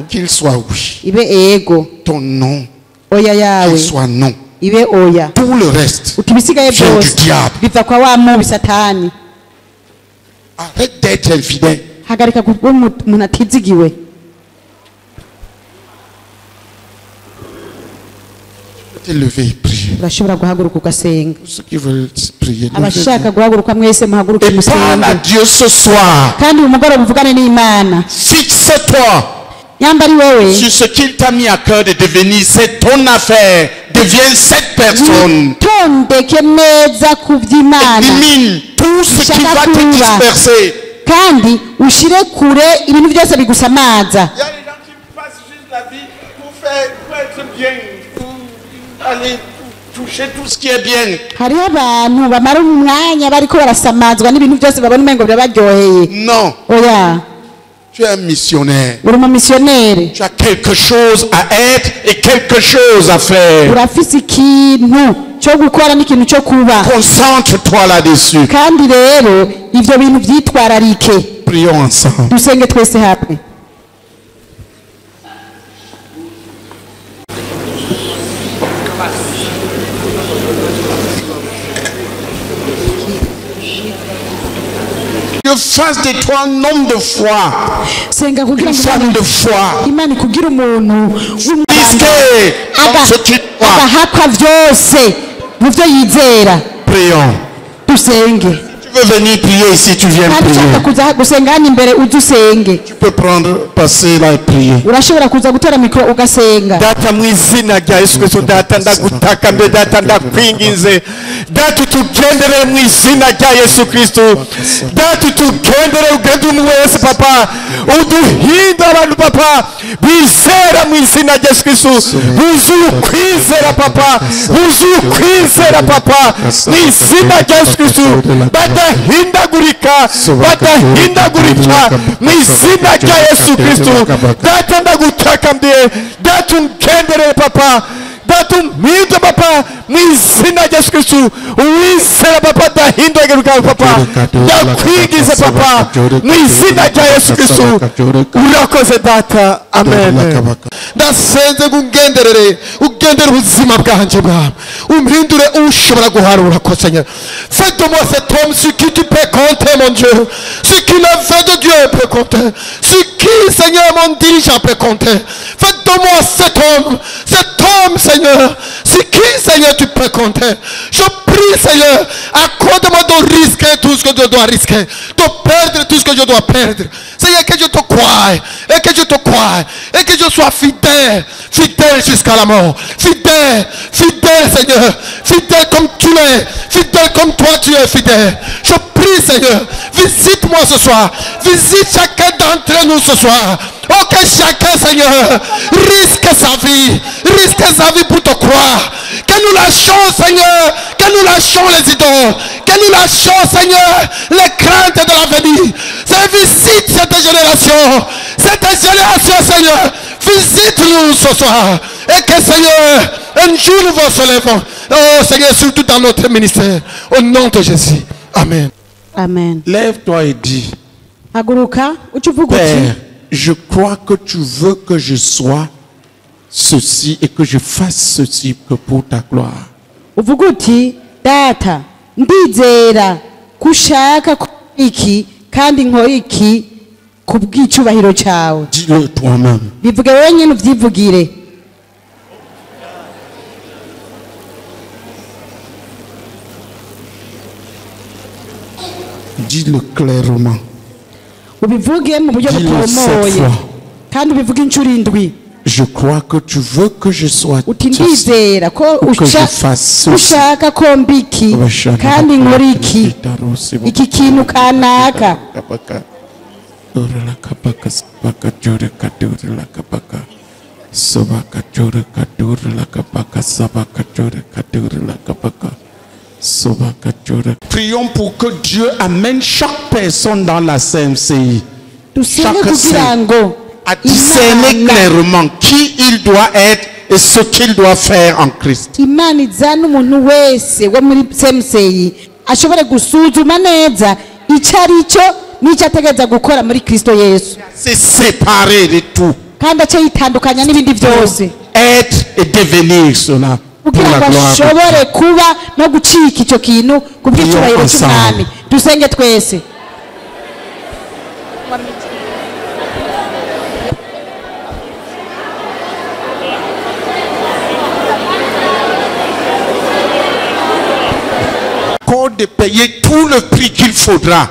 Qu'il soit oui. Ton non. Qu'il soit non. Tout le reste vient du diable. Arrête d'être infidèle. Te lever et prier. Ceux qui veulent prier, et parle à Dieu ce soir. Fixe-toi sur ce qu'il t'a mis à cœur de devenir. C'est ton affaire. Deviens cette personne. Élimine tout ce qui va te disperser. Il y a des gens qui passent juste la vie pour être bien. Allez toucher tout ce qui est bien. Non. Tu es un missionnaire. Tu as quelque chose à être et quelque chose à faire. Concentre-toi là-dessus. Prions ensemble. Dieu fasse de toi un homme de foi, une femme de foi, risqué dans ce que tu crois. Prions. Tu veux venir prier ici, tu viens prier. Tu peux passer là et prier. Data mwizina rya Yesu Kristo, data ndagutakambye, data ndakwinginze, data tugendere mwizina rya Yesu Kristo, data tugendere ugende umwe wese papa, uduhinde abantu papa bizera mwizina rya Yesu Kristo, buzuye ukwizera papa, buzuye ukwizera papa mwizina rya Yesu Kristo, badahindagurika mwizina rya Yesu Kristo, data ndagutakambye, data ungendere papa, data umpinde papa mwizina rya Yesu Kristo, uwizera papa dahindagurika papa, ndakwingize papa mwizina rya Yesu Kristo, urakoze data, amen. Ndasenze ungenderere ubuzima bwanje bwawe, umpindure ushobora guharura kosenya. Fais de moi cet homme sur qui tu peux compter, mon Dieu, sur qui le feu de Dieu peut compter, sur qui, Seigneur, mon dirigeant peut compter. Fais de moi cet homme, Seigneur, sur qui, Seigneur, tu tu peux compter. Je prie, Seigneur, accorde-moi de risquer tout ce que je dois risquer, de perdre tout ce que je dois perdre. Seigneur, que je te croie, et que je te croie, et que je sois fidèle, fidèle jusqu'à la mort. Fidèle, fidèle, Seigneur, fidèle comme tu es, fidèle comme toi tu es fidèle. Je prie, Seigneur, visite-moi ce soir, visite chacun d'entre nous ce soir. Oh, que chacun, Seigneur, risque sa vie pour te croire. Que nous lâchons, Seigneur, que nous lâchons les idoles, que nous lâchons, Seigneur, les craintes de l'avenir. Seigneur, visite cette génération, Seigneur, visite-nous ce soir. Et que, Seigneur, un jour nous vous lèvons. Oh, Seigneur, surtout dans notre ministère, au nom de Jésus. Amen. Amen. Lève-toi et dis, Père, je crois que tu veux que je sois ceci et que je fasse ceci que pour ta gloire. Uvuga uti data ndizera kushaka iki kandi nkora iki kubw'icubahiro cyawe. Dis-le toi-même. Bivuge wenyine uvyivugire. Dis-le clairement. Ubivuge mu buryo butomoye kandi ubivuge inshuro indwi. Je crois que tu veux que je sois utindizera ko ushaka ko mbiki kandi nkora iki kintu kanaka. Prions pour que Dieu amène chaque personne dans la CMCI. À discerner clairement qui il doit être et ce qu'il doit faire en Christ. C'est séparé de tout. Être et devenir cela. Kugira ngo ashobore kuba no gucika icyo kintu kubw'icyubahiro cy'umwami. Dusenge twese. De payer tout le prix qu'il faudra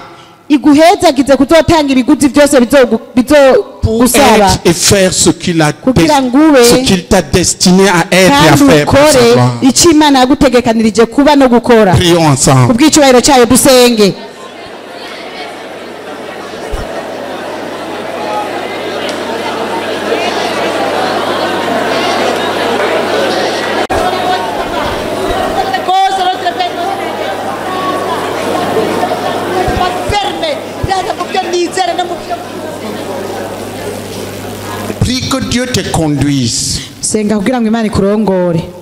iguhezagize kuzotanga ibiguzi byose bizogusaba et faire ce qu'il t'a destiné à être et à faire pour sa gloire. Icyo Imana yagutegekanirije kuba no gukora. Prions ensemble. Kubw'icyubahiro cyayo dusenge. Prie que Dieu te conduise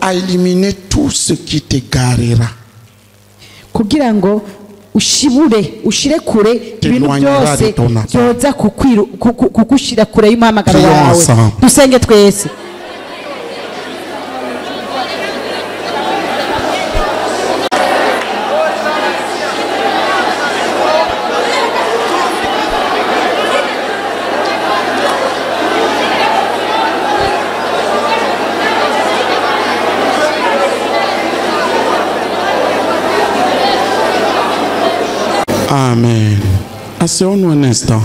à éliminer tout ce qui t'égarera. Kugira ngo ushire kure ibintu byose byoza kugushira kure y'umuhamagaro wawe. Dusenge twese. Amen. Asseyons-nous un instant.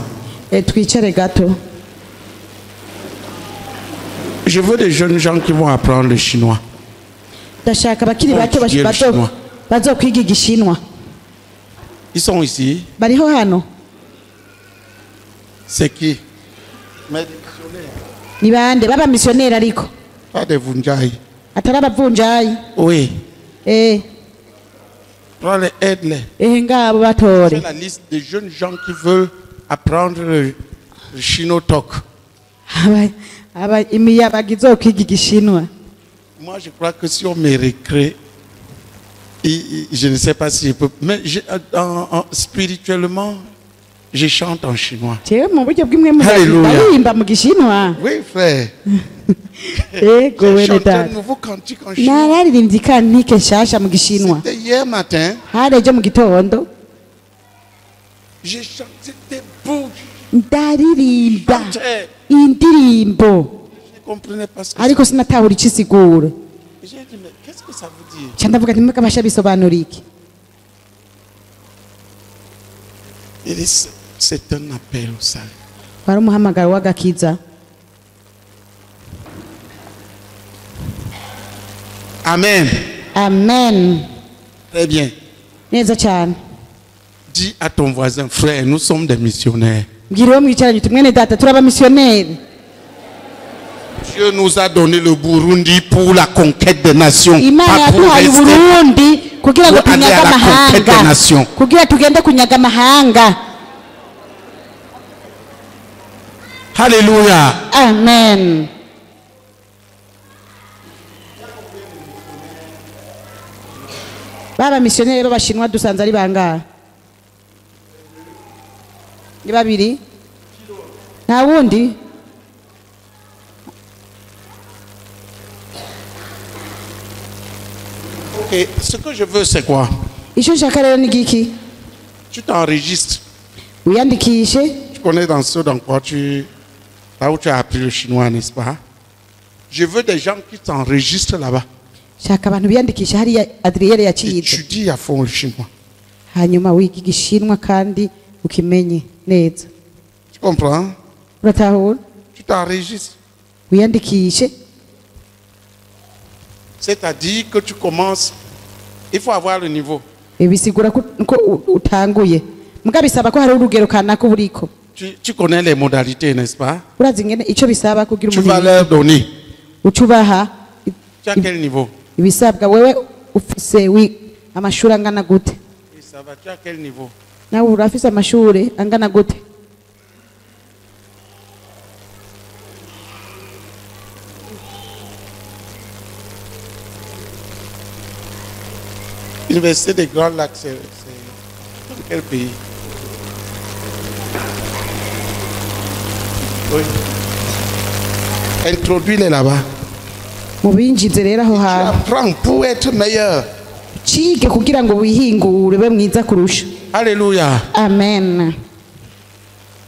Je veux des jeunes gens qui vont apprendre le chinois. Ils sont ici. C'est qui? Baba missionnaire ariko. Pas des Vunjai. Atari abavunjayi. Oui. Aide-les. C'est la liste des jeunes gens qui veulent apprendre le chinois-talk. Moi, je crois que si on me recrée, je ne sais pas si je peux, mais spirituellement, je chante en chinois. Alléluia. Oui, frère. J'ai chanté un nouveau cantique en chinois. C'était hier matin. J'ai chanté des bouts. Je ne comprenais pas ce que c'était. J'ai dit, mais qu'est-ce que ça veut dire? Chandavuga nti mukabasha bisobanura iki? Il dit, c'est un appel au salut. Wari umuhamagaro w'agakiza. Amen. Amen. Très bien. Neza cyane. Dis à ton voisin, frère, nous sommes des missionnaires. Mbwira mwicaranye tumwene data turaba missionnaire. Dieu nous a donné le Burundi pour la conquête des nations. Imana yaduhaye Burundi kugira ngo tunyaga amahanga. Kugira tugende kunyaga amahanga. Alléluia. Amen. Baba missionnaire b'abashinwa dusanze ari bangahe? Ni babiri? Nta wundi? Et ce que je veux, c'est quoi? Icyo nshaka rero ni giki? Tu t'enregistres. Wiyandikishe. Tu connais dans ce dans quoi là où tu as appris le chinois, n'est-ce pas? Je veux des gens qui t'enregistrent là-bas. Shaka abantu biyandikisha hariya Adriel yaciye. Étudie à fond le chinois. Hanyuma wiga igishinwa kandi ukimenye neza. Tu comprends? Uratahura? Tu t'enregistres. Wiyandikishe. C'est-à-dire que tu commences, il faut avoir le niveau. Bisigura ko utanguye. Muga bisaba ko hari urugero kanaka buriko. Tu connais les modalités, n'est-ce pas? Urazi ngene ico bisaba kugira umuntu. Tu vas leur donner. Ucubaha. Tu as quel niveau? Ibisabwa wewe ufise amashuri angana gute? Ça va, tu as quel niveau? Nawe urafise amashuri angana gute? L'université des Grands Lacs, c'est dans quel pays? Oui. Introduis-les là-bas. Mubinjize rero aho ha. Apprends pour être meilleur. Chige kugira ngo wihingure be mwiza kurusha. Alléluia. Amen.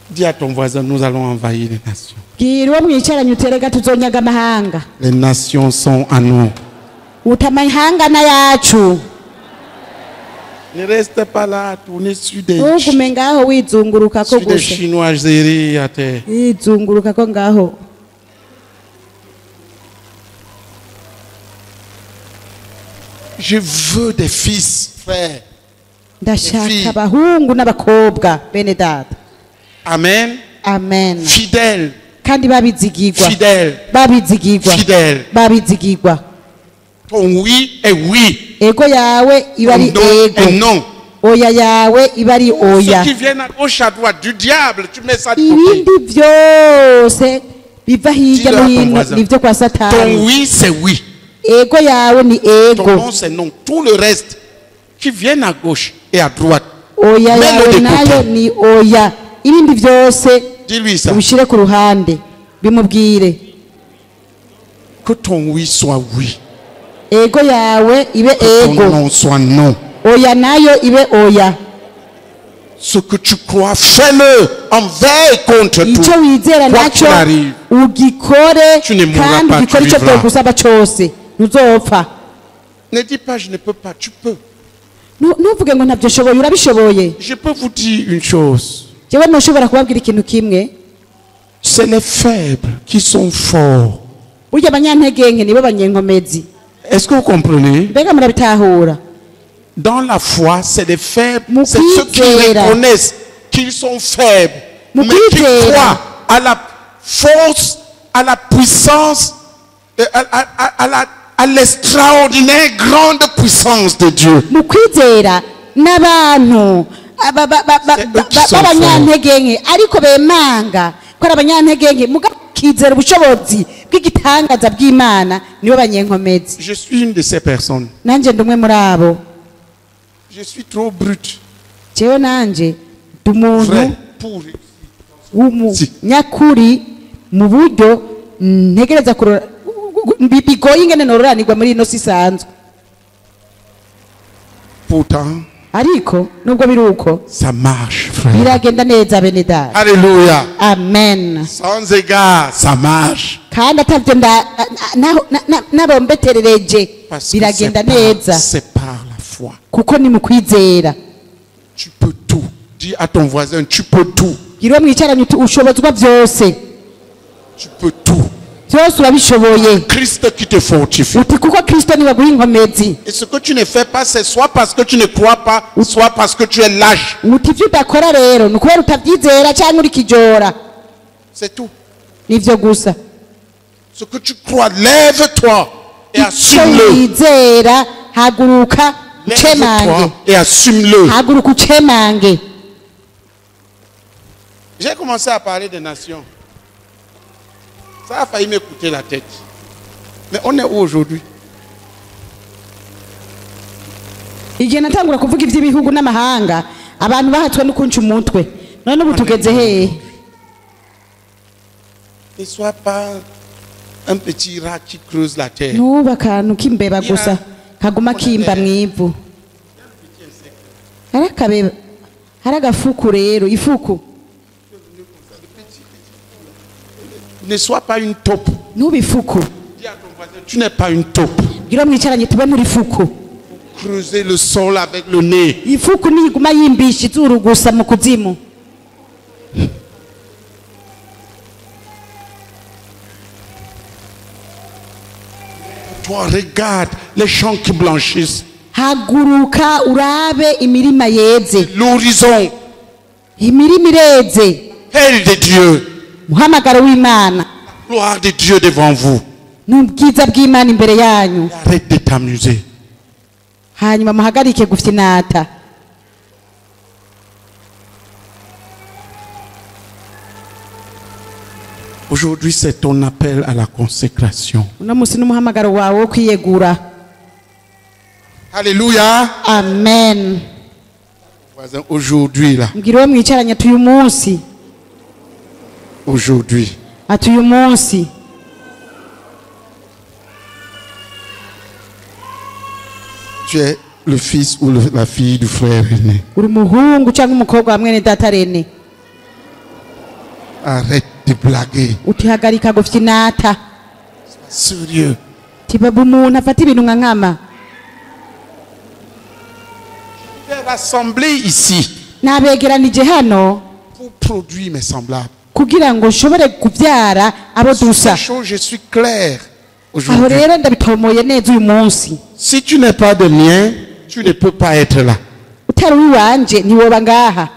Dis à ton voisin, nous allons envahir les nations. Bwira mwicaranye uterega tuzonyaga amahanga. Les nations sont à nous. Utamahanga na yacu. Ne reste pas là, tournez sur des Chinois zérés à terre. Je veux des fils, frères. Amen. Amen. Fidèles. Fidèles. Fidèles. Ton oui est oui. Ego yawe ibari ego. Non. Oya yawe ibari oya. Ceux qui viennent à gauche à droite du diable, tu mets ça de côté. Ibindi byose biva hirya no hino nivyo kwa Satani. Ton oui c'est oui. Ego yawe ni ego. Ton non c'est non. Tout le reste qui viennent à gauche et à droite. Oya yawe nayo ni oya. Ibindi byose dis-lui ça. Ubishire ku ruhande bimubwire. Que ton oui soit oui. Ego yawe ibe ego. Que ton non soit non. Oya nayo ibe oya. Ce que tu crois, fais-le envers et contre tout. Quoi qu'il arrive, tu ne mourras pas, tu vivras. Ne dis pas je ne peux pas, tu peux. Je peux vous dire une chose. C'est les faibles qui sont forts. Est-ce que vous comprenez? Dans la foi, c'est des faibles, c'est ceux qui reconnaissent qu'ils sont faibles, mais qui croient à la force, à la puissance, à l'extraordinaire grande puissance de Dieu. Je suis une de ces personnes. Je suis trop brut. Vrai pour nyakuri mu buryo ntegereza kurora bigoye ingene nororanirwa muri ino sisanzwe. Pourtant, ariko nubwo biruko ça marche, frère. Biragenda neza bene data. Alléluia. Amen. Sans égard, ça marche. kandi atavyo nabombeterereje biragenda neza c'est par la foi. kuko ni mu kwizera. Tu peux tout. Dis à ton voisin, tu peux tout. Gira mwicaranye ushobozwa byose. Tu peux tout. Byose urabishoboye. Christ qui te fortifie. Uti kuko Kristo ni waguha inkomezi. Et ce que tu ne fais pas, c'est soit parce que tu ne crois pas, soit parce que tu es lâche. Uti ivyo udakora rero ni kubera utavyizera cyangwa uri kijora. C'est tout. Nivyo gusa. Ce que tu crois, lève-toi et assume-le. Wizera haguruka Lève-toi et assume-le. haguruka ucemange. J'ai commencé à parler des nations. Ça a failli me coûter la tête. Mais on est où aujourd'hui? Igihe natangura kuvuga ivy'ibihugu n'amahanga abantu bahatswe no kunca umutwe none ubu tugeze hehe? Ne sois pas un petit rat qui creuse la terre. Nuba akantu k'imbeba gusa kaguma kimba mwivu. Harakabeba haragafuku rero ifuku. Ne sois pas une taupe. Nubifuku. Dis à ton voisin, tu n'es pas une taupe. Gira mwicaranye tube muri fuku. Creuser le sol avec le nez. Ifuku ni iguma yimbisha izuru gusa mu kuzimu. Toi, regarde les champs qui blanchissent. Haguruka urabe imirima yeze. L'horizon. Imirima ireze. Haile de Dieu. Muhamagaro w'Imana. Gloire de Dieu devant vous. N'ubwiza bw'Imana imbere yanyu. Arrête de t'amuser. Hanyuma muhagarike gufyinata. Aujourd'hui, c'est ton appel à la consécration. Uno musi n'umuhamagaro wawe wo kwiyegura. Alléluia. Amen. Voisin, aujourd'hui là. Mbwira uwo mwicaranye ati uyu munsi. Aujourd'hui. Ati uyu munsi. Tu es le fils ou la fille du frère aîné. Uri muhungu cyangwa umukobwa wa mwene data Rene. Arrête de blaguer. Utihagarika gufyinata. Sérieux. Tibabu umuntu afata ibintu nka nkama. Je vais rassembler ici. Nabegeranije hano Pour produire mes semblables. kugira ngo nshobore kubyara abo dusa. Je suis clair Aho aujourd'hui. rero ndabitomoye neza uyu munsi. Si tu n'es pas de mien, tu ne peux pas être là. Utari uwanje ntiwoba ngaha.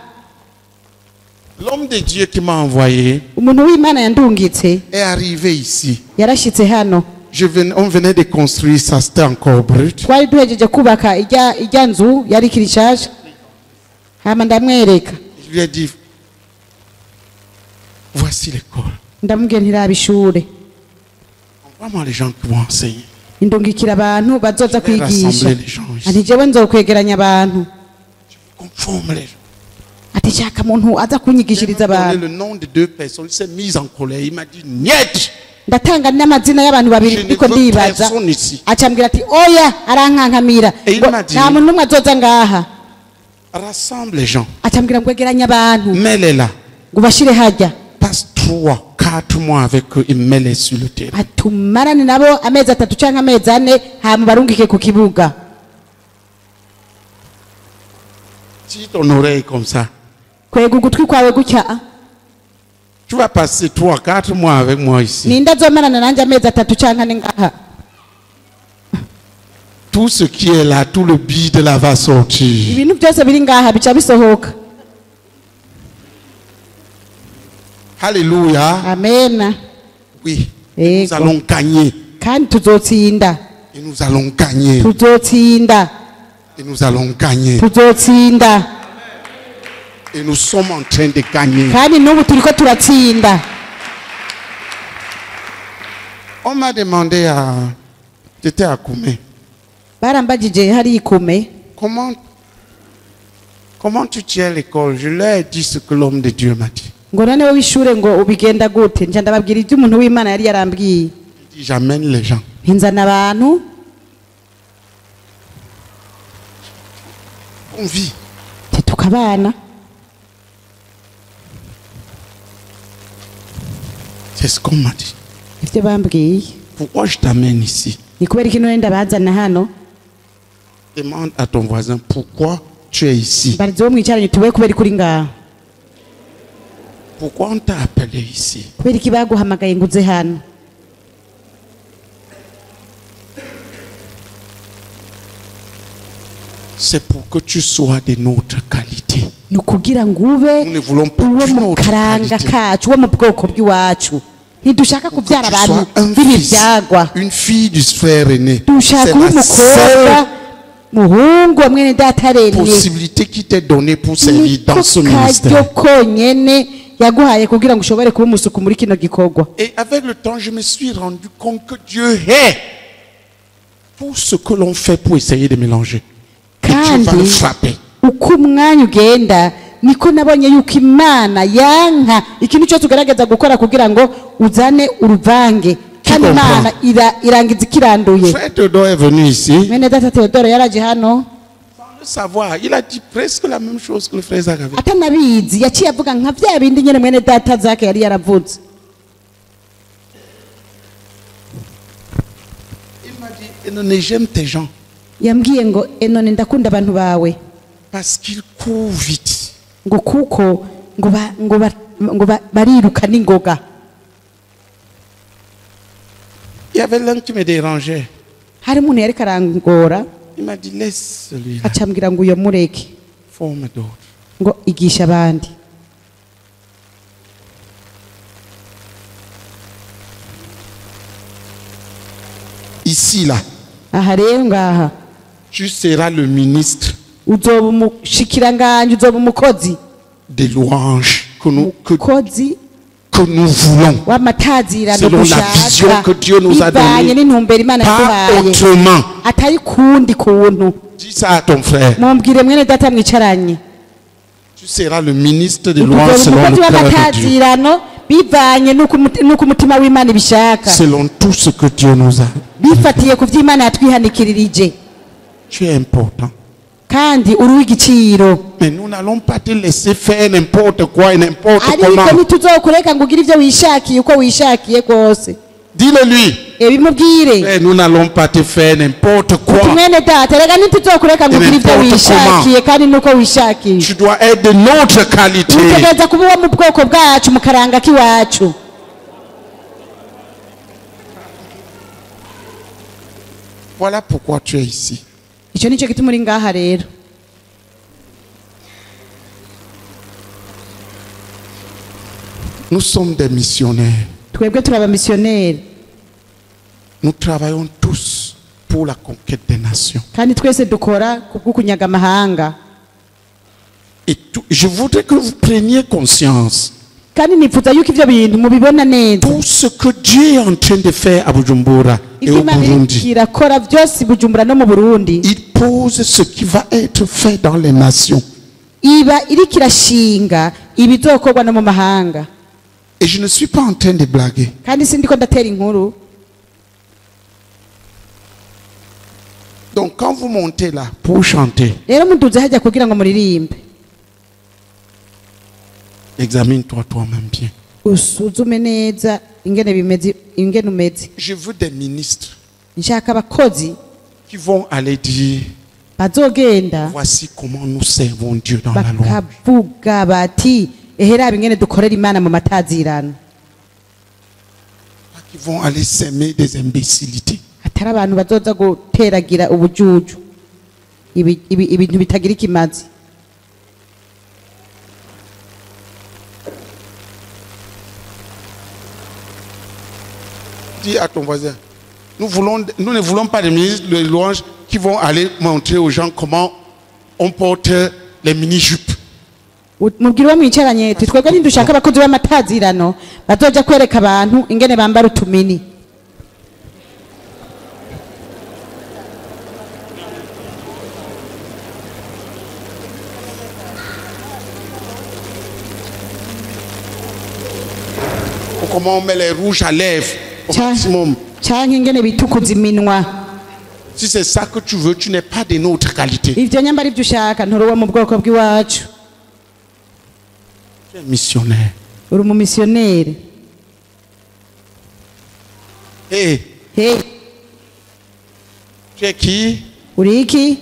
L'homme de Dieu qui m'a envoyé Umuntu w'Imana yandungitse est arrivé ici. yarashitse hano. On venait de construire ça, c'était encore brut. Twari duhejeje kubaka ijya nzu yari kirishasha. Hama ndamwereka. Je lui ai dit, voici l'école. Ndamubwira ntiraba ishure. Envoie-moi les gens qui vont enseigner. Indungikira abantu bazoza kwigisha. Rassembler les gens ici. Ati jewe nzokwegeranya abantu. Conforme les gens. Ati shaka muntu aza kunyigishiriza J'ai donné abantu. le nom de deux personnes. Il s'est mis en colère. Il m'a dit, niet. Ndatanga n'amazina y'abantu babiri Je ne niko veux ndibaza. personne ici. Acambwira ati oya arankankamira. Et il m'a dit, nta muntu n'umwe azoza ngaha. rassemble les gens. Acambwira ngo egeranya abantu. Mets-les là. Ngo bashire hajya. Passe 3, 4 mois avec eux et mets-les sur le terrain. Atumarane nabo amezi 3 canke amezi 4 hama barungike ku kibuga. Tire ton oreille comme ça. Kwega ugutwi kwawe gutya. Tu vas passer 3, 4 mois avec moi ici. Ninda zomarana nanje amezi 3 canke 4 ngaha. Tout ce qui est là, tout le bide là va sortir. Ibintu byose biri ngaha bica bisohoka. Alléluia. Amen. Oui. Et nous Ego. allons gagner. Kandi tuzotsinda. Et nous allons gagner. Tuzotsinda. Et nous allons gagner. Tuzotsinda. Et nous sommes en train de gagner. Kandi n'ubu turiko turatsinda. On m'a demandé à... J'étais à Koumé. Barambajije hari ikume. Comment tu tiens l'école? Je leur ai dit ce que l'homme de Dieu m'a dit. Ngo none wowe ishure ngo ubigenda gute? Nje ndababwira ibyo umuntu w'Imana yari yarambwiye. Il dit, j'amène les gens. Nzana abantu. On vit. Tukabana. C'est ce qu'on m'a dit. Pourquoi je t'amène ici? Demande à ton voisin pourquoi tu es ici. Pourquoi on t'a appelé ici? C'est pour que tu sois de notre qualité. Nous ne voulons pas de notre qualité. ntidushaka kubyara abantu b'ibyagwa une fille du frère aîné. Dushaka umukobwa muhungu mwene dataremye possibilité qui t'est donnée pour servir dans ce ministère. Konyene yaguhaye kugira ngo ushobore kuba umusuku muri kino gikorwa. Et avec le temps je me suis rendu compte que Dieu est tout ce que l'on fait pour essayer de mélanger. Dieu va le frapper. Uko umwanya ugenda niko nabonye yuko Imana yanka ikintu cyo tugaragaza gukora kugira ngo uzane uruvange kandi Imana irangiza kiranduye. Frère Théodore est venu ici. Mwene data Théodore yaraje hano. Sans le savoir, il a dit presque la même chose que le frère Zach avait. Atanabizi yaciye avuga nka bya bindi nyene mwene data Zach yari yaravuze. Il m'a dit Enone, j'aime tes gens. Yambwiye ngo Enone ndakunda abantu bawe. Parce qu'ils courent vite. Ngo kuko ngo bariruka n'ingoga. Il y avait l'un qui me dérangeait. Hari umuntu yari karangora. Il m'a dit laisse celui-là. Acambwira ngo uyo mureke. Forme d'autres. Ngo igisha abandi. Ici là. Aha rero ngaha. Tu seras le ministre des louanges que nous voulons. Selon la vision que Dieu nous a donnée. Pas autrement. Dis ça à ton frère. Tu seras le ministre des louanges selon le cœur de Dieu. Selon tout ce que Dieu nous a. Tu es important. Mais nous n'allons pas te laisser faire n'importe quoi et n'importe comment. Dis-le lui. Mais nous n'allons pas te faire n'importe quoi. Tu dois être de notre qualité. Voilà pourquoi tu es ici. Nous sommes des missionnaires. Nous travaillons tous pour la conquête des nations. Et je voudrais que vous preniez conscience. Tout ce que Dieu est en train de faire à Bujumbura et au Burundi, il pose ce qui va être fait dans les nations. Et je ne suis pas en train de blaguer. Donc quand vous montez là pour chanter, examine-toi toi-même bien. Je veux des ministres qui vont aller dire voici comment nous servons Dieu dans la loi. Qui vont aller s'aimer des imbécilités. Dis à ton voisin, nous ne voulons pas des ministres de louange qui vont aller montrer aux gens comment on porte les mini-jupes. Ou comment on met les rouges à lèvres. Maximum. Si c'est ça que tu veux, tu n'es pas de notre qualité. Tu es missionnaire. Hey. Hey. Tu es qui? Uri iki?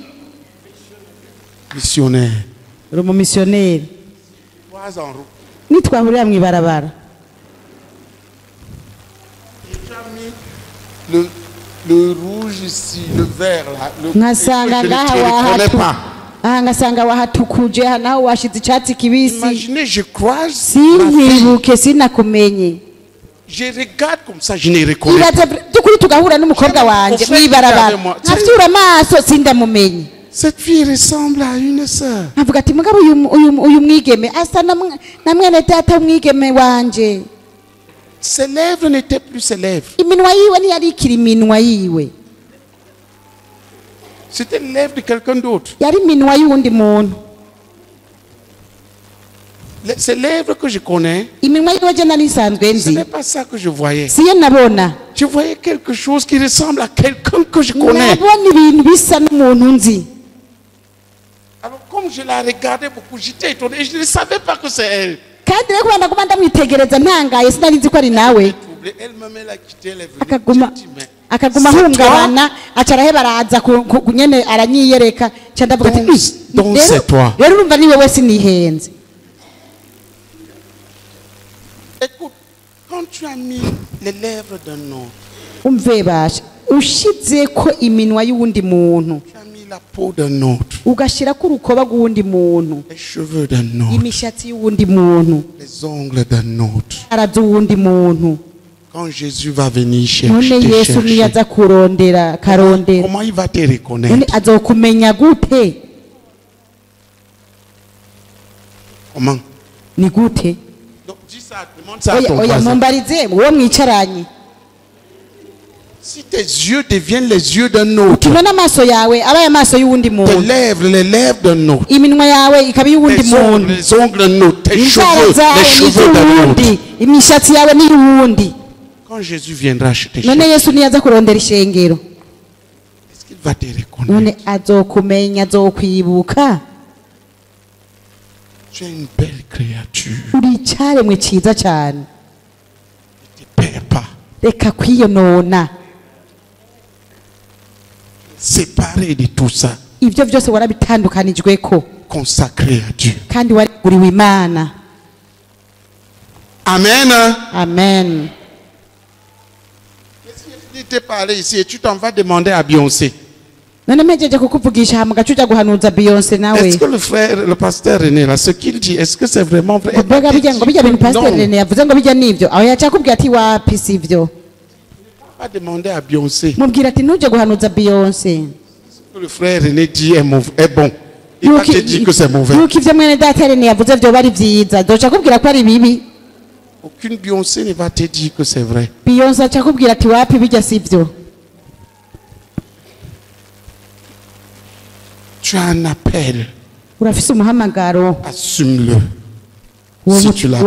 Missionnaire. Uri umumisiyoneri. Trois en route. Nitwahurira mu ibarabara. Tu as mis le rouge ici, le vert là. Nkasanga ngaha wahatu. Aha ngasanga wahatukuje naho washize icyatsi kibisi. Imaginez, je croise. Sinkibuke sinakumenye. Je regarde comme ça, je ne reconnais pas. Dukuri tugahura n'umukobwa wanje mwibarabara. Ntavyura amaso sindamumenye. Cette fille ressemble à une sœur. Avuga ati mugabo uyu mwigeme asa na mwene data mwigeme wanje. Ses lèvres n'étaient plus ses lèvres. Iminwa yiwe ntiyari ikiri iminwa yiwe. C'était les lèvres de quelqu'un d'autre. Yari iminwa y'uwundi muntu. Ces lèvres que je connais, iminwa yiwe je nari nsanzwe nzi. ce n'est pas ça que je voyais. Siye nabona. Je voyais quelque chose qui ressemble à quelqu'un que je connais. Nabona ibintu bisa n'umuntu nzi. Alors comme je la regardais beaucoup, j'étais étonné. Je ne savais pas que c'est elle. Kandi rero kubanda kuba ndamwitegereza ntangaye sinari nzi ko ari nawe. Elle me l'a quitté, elle est venue. Akaguma hungabana acarahe baraza kunyene aranyiyereka cyandavuga ati donc c'est toi. Rero urumva ni wewe sinihenze. Écoute, quand tu as mis les lèvres d'un autre, umve basha ushize ko iminwa y'uwundi muntu. Tu as mis la peau d'un autre. Ugashira ko urukoba rw'uwundi muntu. Les cheveux d'un autre. Imishatsi y'uwundi muntu. Les ongles d'un autre. Arazu wundi muntu. Quand Jésus va venir chercher, comment il va te reconnaître? Comment? Ni gute? Donc dis ça, demande ça à ton voisin. Si tes yeux deviennent les yeux d'un autre, tes lèvres, les lèvres d'un autre, les ongles d'un autre, tes cheveux, les cheveux d'un autre. Quand Jésus viendra chez tes cheveux, est-ce qu'il va te reconnaître? Tu es une belle créature. Ne te perds pas. Séparé de tout ça. Consacré à Dieu. Amen. Amen. Qu'est-ce que je t'ai parlé ici et tu t'en vas demander à Beyoncé? Est-ce que le frère, le pasteur René, là, ce qu'il dit, est-ce que c'est vraiment vrai? Non. Pas demander à Beyoncé. Que le frère René dit est bon. Il va te dire que c'est mauvais. Aucune Beyoncé ne va te dire que c'est vrai. Tu as un appel. Assume-le. Si tu l'as.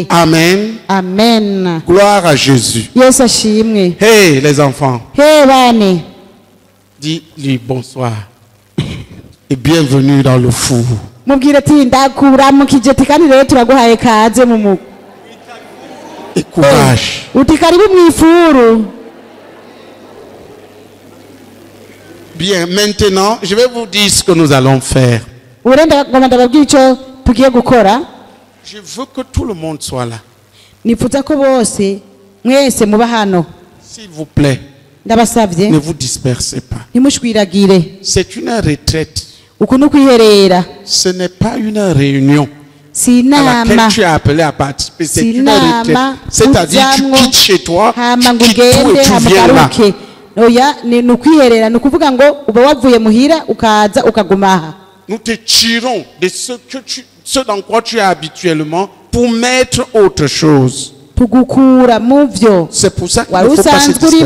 Amen. Amen. Gloire à Jésus. Hey les enfants. Dis-lui bonsoir. Et bienvenue dans le four. Et courage. Bien, maintenant, je vais vous dire ce que nous allons faire. Je veux que tout le monde soit là. S'il vous plaît, ne vous dispersez pas. C'est une retraite. Ce n'est pas une réunion à laquelle tu es appelé à participer. C'est une retraite. C'est-à-dire tu quittes chez toi, tu quittes tout et tu viens là. Nous te tirons de ce dans quoi tu es habituellement pour mettre autre chose. C'est pour ça qu'il ne faut pas se disperser.